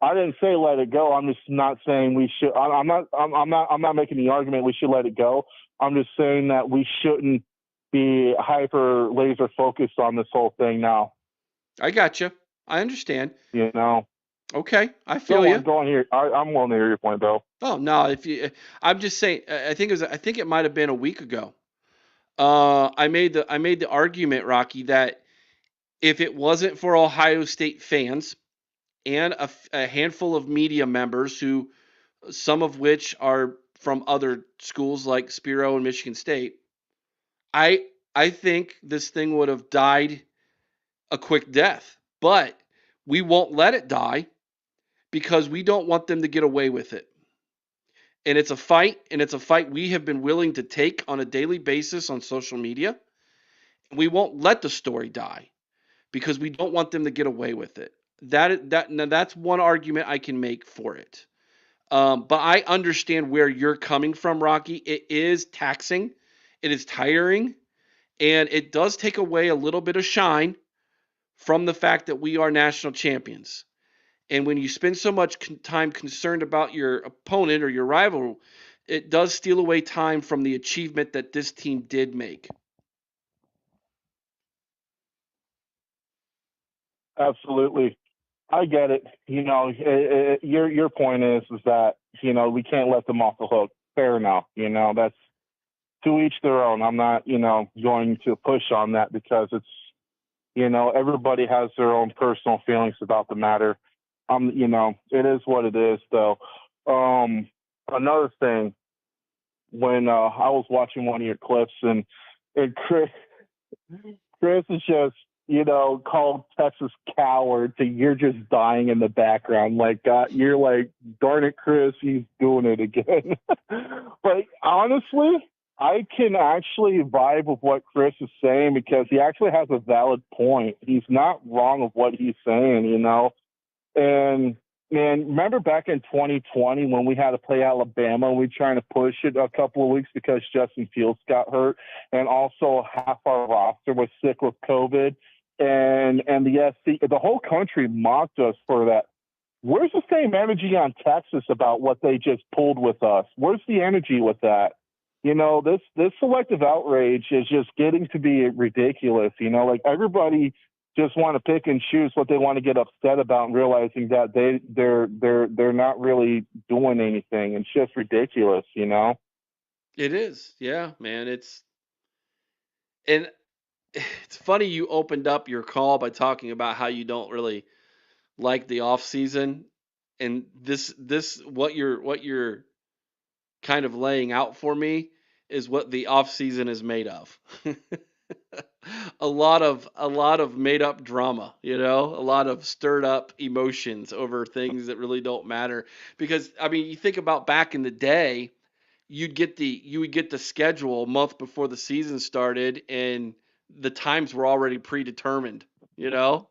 I didn't say let it go. I'm just not saying we should. I'm not making the argument we should let it go. I'm just saying that we shouldn't be hyper laser focused on this whole thing now. I got you. I understand. You know. Okay, I feel you. Go on here. I'm willing to hear your point, though. Oh no, I'm just saying. I think it might have been a week ago. I made the argument, Rocky, that if it wasn't for Ohio State fans and a handful of media members who, some of which are from other schools like Spiro and Michigan State, I think this thing would have died a quick death. But we won't let it die because we don't want them to get away with it. And it's a fight, and it's a fight we have been willing to take on a daily basis on social media. We won't let the story die because we don't want them to get away with it. Now that's one argument I can make for it. But I understand where you're coming from, Rocky. It is taxing, it is tiring, and it does take away a little bit of shine from the fact that we are national champions. And when you spend so much time concerned about your opponent or your rival, it does steal away time from the achievement that this team did make. Absolutely. I get it. You know, your point is that, you know, we can't let them off the hook. Fair enough. You know, that's to each their own. I'm not, you know, going to push on that because it's, you know, everybody has their own personal feelings about the matter. You know, it is what it is, though. Another thing, when I was watching one of your clips, and Chris is just, you know, called Texas coward to you're just dying in the background. Like, God, you're like, darn it, Chris, he's doing it again. But honestly, I can actually vibe with what Chris is saying because he actually has a valid point. He's not wrong of what he's saying, you know. And man, remember back in 2020 when we had to play Alabama and we were trying to push it a couple of weeks because Justin Fields got hurt and also half our roster was sick with COVID and the SC, the whole country mocked us for that. Where's the same energy on Texas about what they just pulled with us? Where's the energy with that? You know, this selective outrage is just getting to be ridiculous. You know, like everybody just want to pick and choose what they want to get upset about and realizing that they're not really doing anything. It's just ridiculous, you know? It is. Yeah, man. It's funny you opened up your call by talking about how you don't really like the off season, and this what you're kind of laying out for me is what the off season is made of. a lot of made up drama, you know, a lot of stirred up emotions over things that really don't matter. Because I mean, you think about back in the day, you would get the schedule a month before the season started, and the times were already predetermined, you know.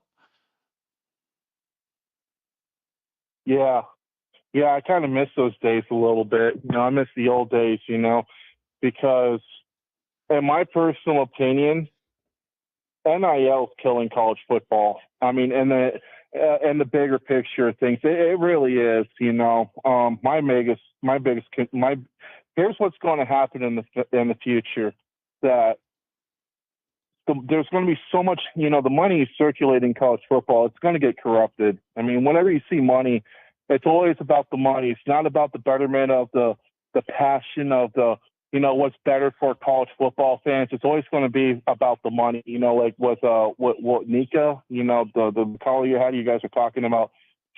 Yeah. Yeah, I kind of miss those days a little bit. You know, I miss the old days, you know, because in my personal opinion, NIL is killing college football. I mean, in the bigger picture of things, it really is. You know, here's what's going to happen in the future. That there's going to be so much, you know, the money circulating college football. It's going to get corrupted. I mean, whenever you see money, it's always about the money. It's not about the betterment of the passion of the, you know, what's better for college football fans. It's always going to be about the money. You know, like with what Nika, you know, the caller you had, you guys are talking about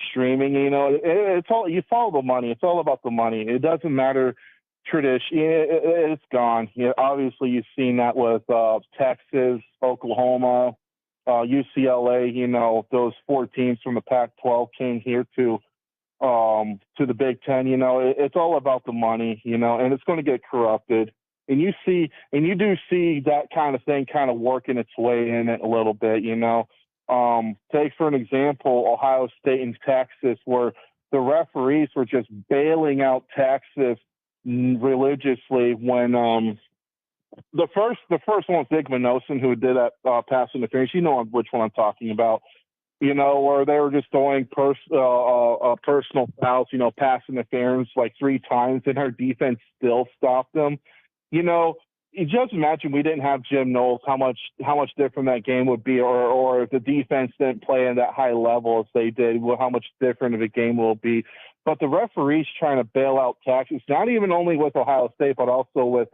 streaming. You know, it's all, you follow the money. It's all about the money. It doesn't matter tradition. It's gone. You know, obviously, you've seen that with Texas, Oklahoma, UCLA. You know, those 4 teams from the Pac-12 came here to the Big Ten. You know, it's all about the money, you know, and it's going to get corrupted. And you do see that kind of thing kind of working its way in it a little bit, you know. Take for an example, Ohio State and Texas, where the referees were just bailing out Texas religiously when The first one's Digman Nelson, who did that pass interference. You know which one I'm talking about. Where they were just throwing personal fouls, pass interference like 3 times, and our defense still stopped them. You just imagine we didn't have Jim Knowles, how much different that game would be, or if the defense didn't play at that high level as they did, how much different of a game will be. But the referees trying to bail out Texas, not even only with Ohio State, but also with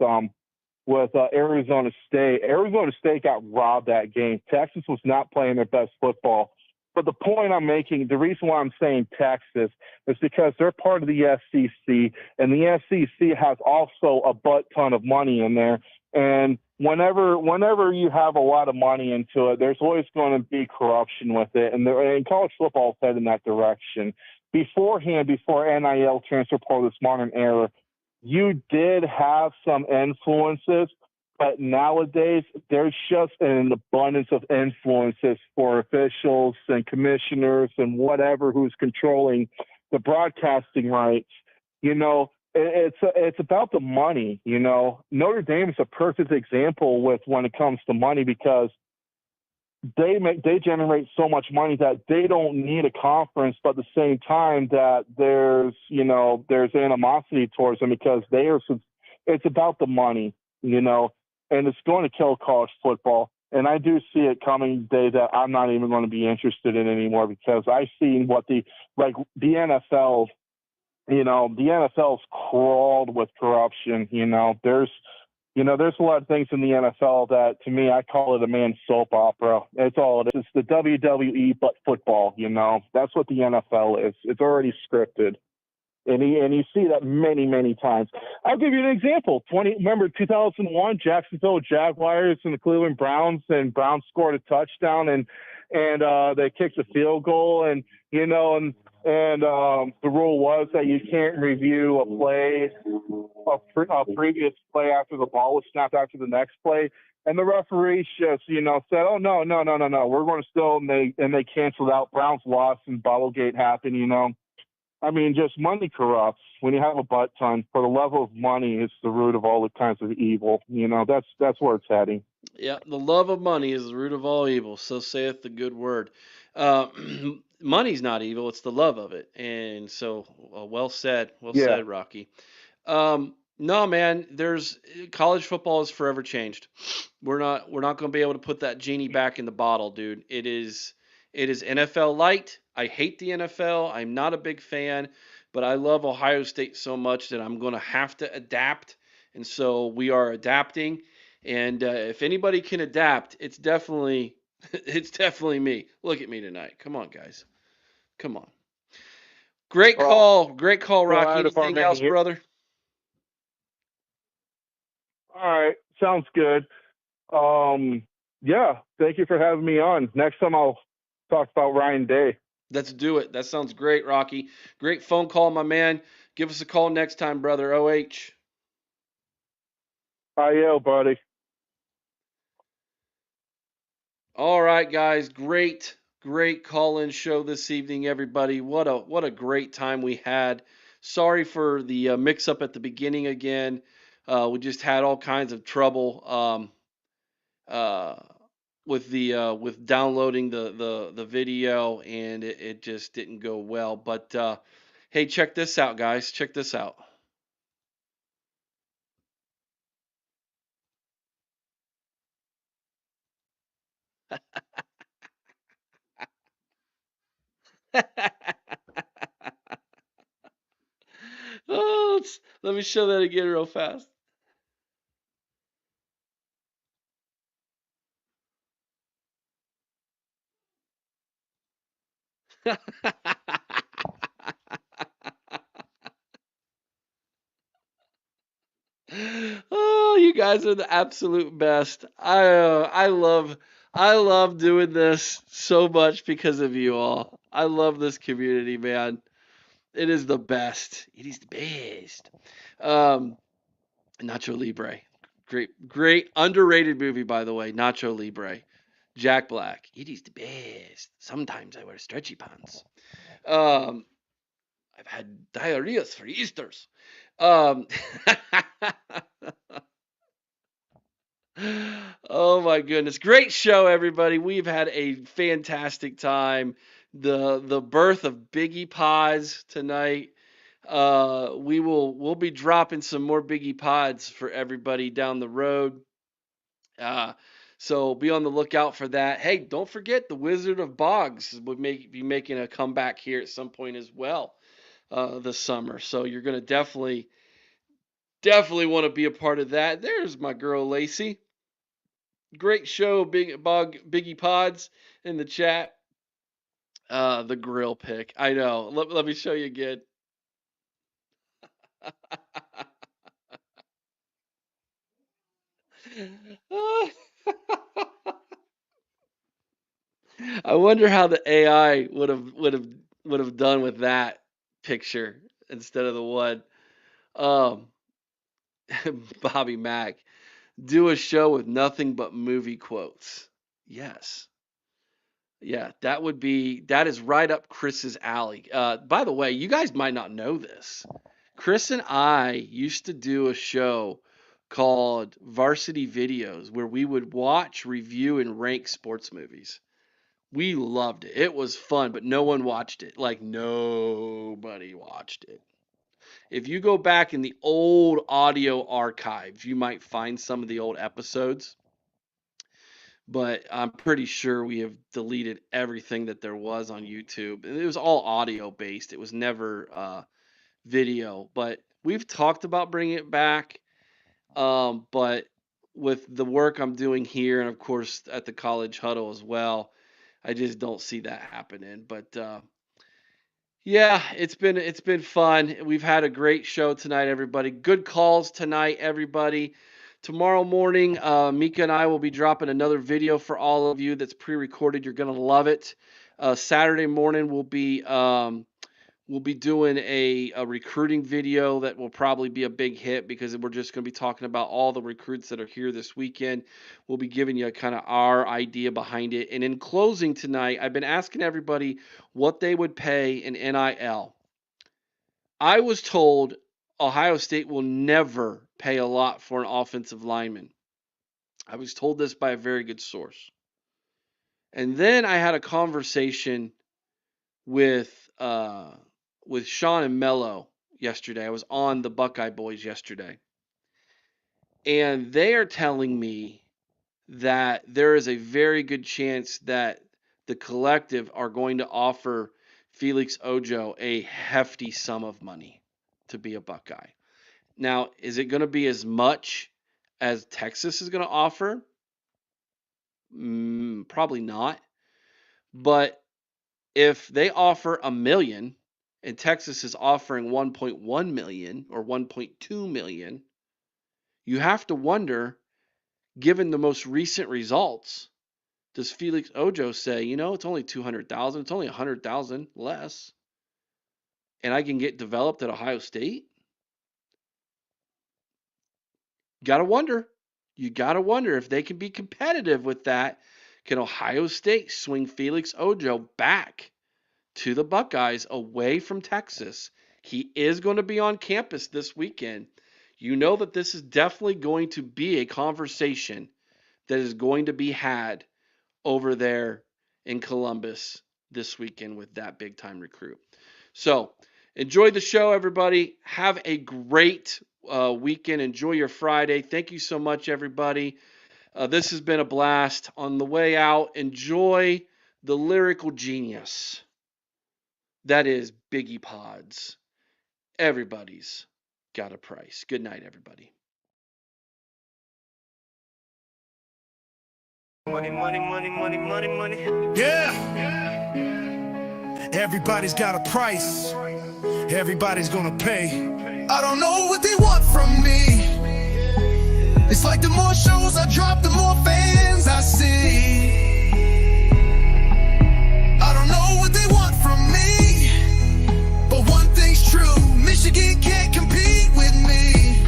Arizona State. Arizona State got robbed that game. Texas was not playing their best football. But the point I'm making, the reason why I'm saying Texas is because they're part of the SEC, and the SEC has also a butt ton of money in there. And whenever you have a lot of money into it, there's always going to be corruption with it. And college football is headed in that direction. Before NIL transfer portal, this modern era, you did have some influences, but nowadays there's just an abundance of influences for officials and commissioners and whatever who's controlling the broadcasting rights. It's about the money. Notre Dame is a perfect example with when it comes to money, because they generate so much money that they don't need a conference, but at the same time that there's animosity towards them because it's about the money, and it's going to kill college football. And I do see it coming day that I'm not even going to be interested in anymore, because I've seen what the NFL, the NFL's crawled with corruption. There's a lot of things in the NFL that, to me, I call it a man's soap opera. It's all it is. It's the WWE, but football, That's what the NFL is. It's already scripted. And you see that many, many times. I'll give you an example. Remember 2001, Jacksonville Jaguars and the Cleveland Browns, and Browns scored a touchdown, and they kicked a field goal, and the rule was that you can't review a previous play after the ball was snapped after the next play. And the referees just, said, oh, no, we're going to still, and they canceled out. Browns lost and Bottlegate happened, just money corrupts. When you have a butt ton, for the level of money, it's the root of all the kinds of evil. That's where it's heading. Yeah, the love of money is the root of all evil. So saith the good word. Money's not evil; it's the love of it. And so, well said, said, Rocky. No, man, college football is forever changed. We're not going to be able to put that genie back in the bottle, dude. It is NFL light. I hate the NFL. I'm not a big fan, but I love Ohio State so much that I'm going to have to adapt. And so we are adapting. And if anybody can adapt, it's definitely me. Look at me tonight. Come on, guys. Come on. Great call, Rocky. Anything else, brother? All right, sounds good. Yeah, thank you for having me on. Next time I'll talk about Ryan Day. Let's do it. That sounds great, Rocky. Great phone call, my man. Give us a call next time, brother. OH. I buddy. All right, guys. Great call-in show this evening, everybody. What a great time we had. Sorry for the mix-up at the beginning again. We just had all kinds of trouble with downloading the video, and it just didn't go well. But hey, check this out, guys. Check this out. Let me show that again real fast. Oh, you guys are the absolute best. I love doing this so much because of you all. I love this community, man. It is the best. It is the best. Nacho Libre. Great underrated movie, by the way. Nacho Libre. Jack Black. It is the best. Sometimes I wear stretchy pants. I've had diarrheas for Easters. Oh my goodness. Great show, everybody. We've had a fantastic time. The birth of Biggie Podz tonight. We'll be dropping some more Biggie Podz for everybody down the road. So be on the lookout for that. Hey, don't forget the Wizard of Boggs will be making a comeback here at some point as well this summer. So you're gonna definitely want to be a part of that. There's my girl Lacey. Great show, Biggie Podz in the chat. The grill pick. I know. Let me show you again. I wonder how the AI would have done with that picture instead of the one. Bobby Mack, do a show with nothing but movie quotes. Yes. Yeah, that is right up Chris's alley. By the way, you guys might not know this. Chris and I used to do a show called Varsity Videos where we would watch, review, and rank sports movies. We loved it. It was fun, but no one watched it. Like, nobody watched it. If you go back in the old audio archives, you might find some of the old episodes. But I'm pretty sure we have deleted everything that there was on YouTube. It was all audio based. It was never video. But we've talked about bringing it back. But with the work I'm doing here, and of course at the college huddle as well, I just don't see that happening. But yeah, it's been fun. We've had a great show tonight, everybody. Good calls tonight, everybody. Tomorrow morning, Mika and I will be dropping another video for all of you that's pre-recorded. You're gonna love it. Saturday morning we'll be doing a recruiting video that will probably be a big hit because we're just going to be talking about all the recruits that are here this weekend. We'll be giving you kind of our idea behind it. And in closing tonight, I've been asking everybody what they would pay in NIL. I was told Ohio State will never pay a lot for an offensive lineman. I was told this by a very good source. And then I had a conversation with Sean and Mello yesterday. I was on the Buckeye Boys yesterday. And they are telling me that there is a very good chance that the collective are going to offer Felix Ojo a hefty sum of money to be a Buckeye. Now, is it going to be as much as Texas is going to offer? Probably not. But if they offer $1 million and Texas is offering 1.1 million or 1.2 million, you have to wonder, given the most recent results, does Felix Ojo say, it's only 200,000, it's only 100,000 less, and I can get developed at Ohio State? Gotta wonder. You gotta wonder if they can be competitive with that. Can Ohio State swing Felix Ojo back to the Buckeyes away from Texas? He is going to be on campus this weekend. You know that this is definitely going to be a conversation that is going to be had over there in Columbus this weekend with that big time recruit. So enjoy the show, everybody. Have a great weekend. Enjoy your Friday. Thank you so much, everybody. This has been a blast. On the way out, enjoy the lyrical genius that is Biggie Podz. Everybody's got a price. Good night, everybody. Money, money, money, money, money, money. Yeah. Everybody's got a price. Everybody's gonna pay. I don't know what they want from me. It's like the more shows I drop, the more fans I see. I don't know what they want from me, but one thing's true: Michigan can't compete with me.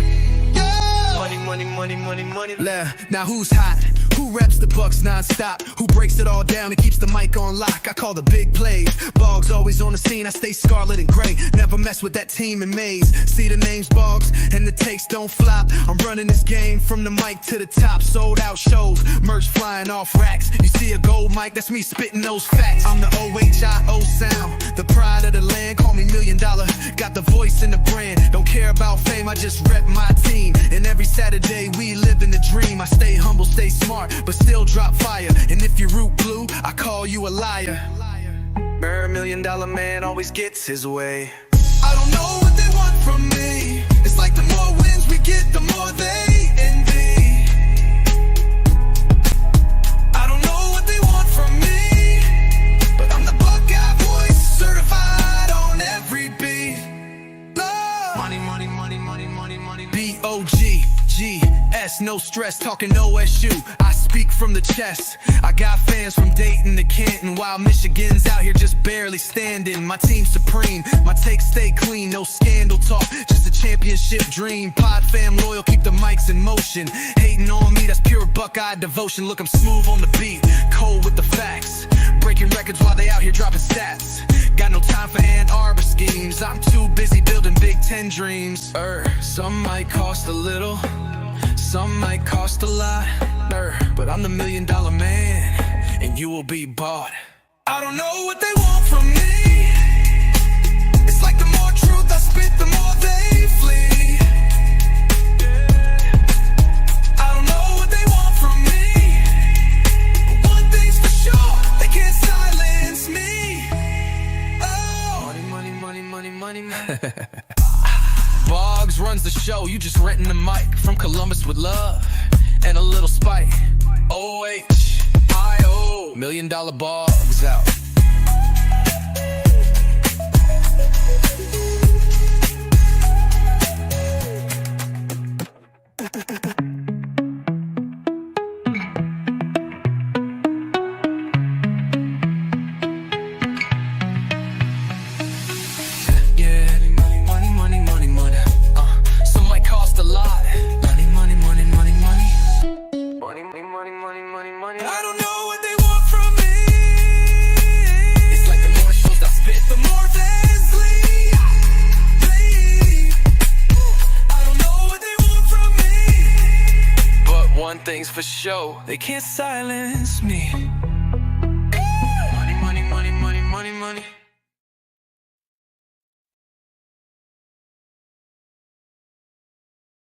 Yeah. Money, money, money, money, money. Now who's hot? Who reps the Bucks non-stop? Who breaks it all down and keeps the mic on lock? I call the big plays. Boggs always on the scene, I stay scarlet and gray. Never mess with that team in maze. See the names Boggs and the takes don't flop. I'm running this game from the mic to the top. Sold out shows, merch flying off racks. You see a gold mic, that's me spitting those facts. I'm the OHIO sound, the pride of the land. Call me $1 Million. Got the voice and the brand. Don't care about fame, I just rep my team. And every Saturday we live in the dream. I stay humble, stay smart, but still drop fire. And if you root blue, I call you a liar. $1 Million Man always gets his way. I don't know what they want from me. It's like the more wins we get, the more they envy. I don't know what they want from me, but I'm the Buckeye voice, certified on every beat. Money, money, money, money, money, money. B-O-G-G-S, no stress, talking OSU. I speak from the chest. I got fans from Dayton to Canton, while Michigan's out here just barely standing. My team's supreme, my takes stay clean, no scandal talk, just a championship dream. Pod fam loyal, keep the mics in motion. Hating on me, that's pure Buckeye devotion. Look, I'm smooth on the beat, cold with the facts, breaking records while they out here dropping stats. Got no time for Ann Arbor schemes, I'm too busy building Big Ten dreams. Some might cost a little, some might cost a lot, but I'm the $1 Million Man, and you will be bought. I don't know what they want from me. It's like the more truth I spit, the more they flee. I don't know what they want from me, but one thing's for sure, they can't silence me. Oh, money, money, money, money, money, money. Boggs runs the show, you just renting the mic. From Columbus with love and a little spite. OHIO, $1 Million Boggs out. I don't know what they want from me. It's like the more shows I spit, the more fans leave. I don't know what they want from me, but one thing's for sure, they can't silence me.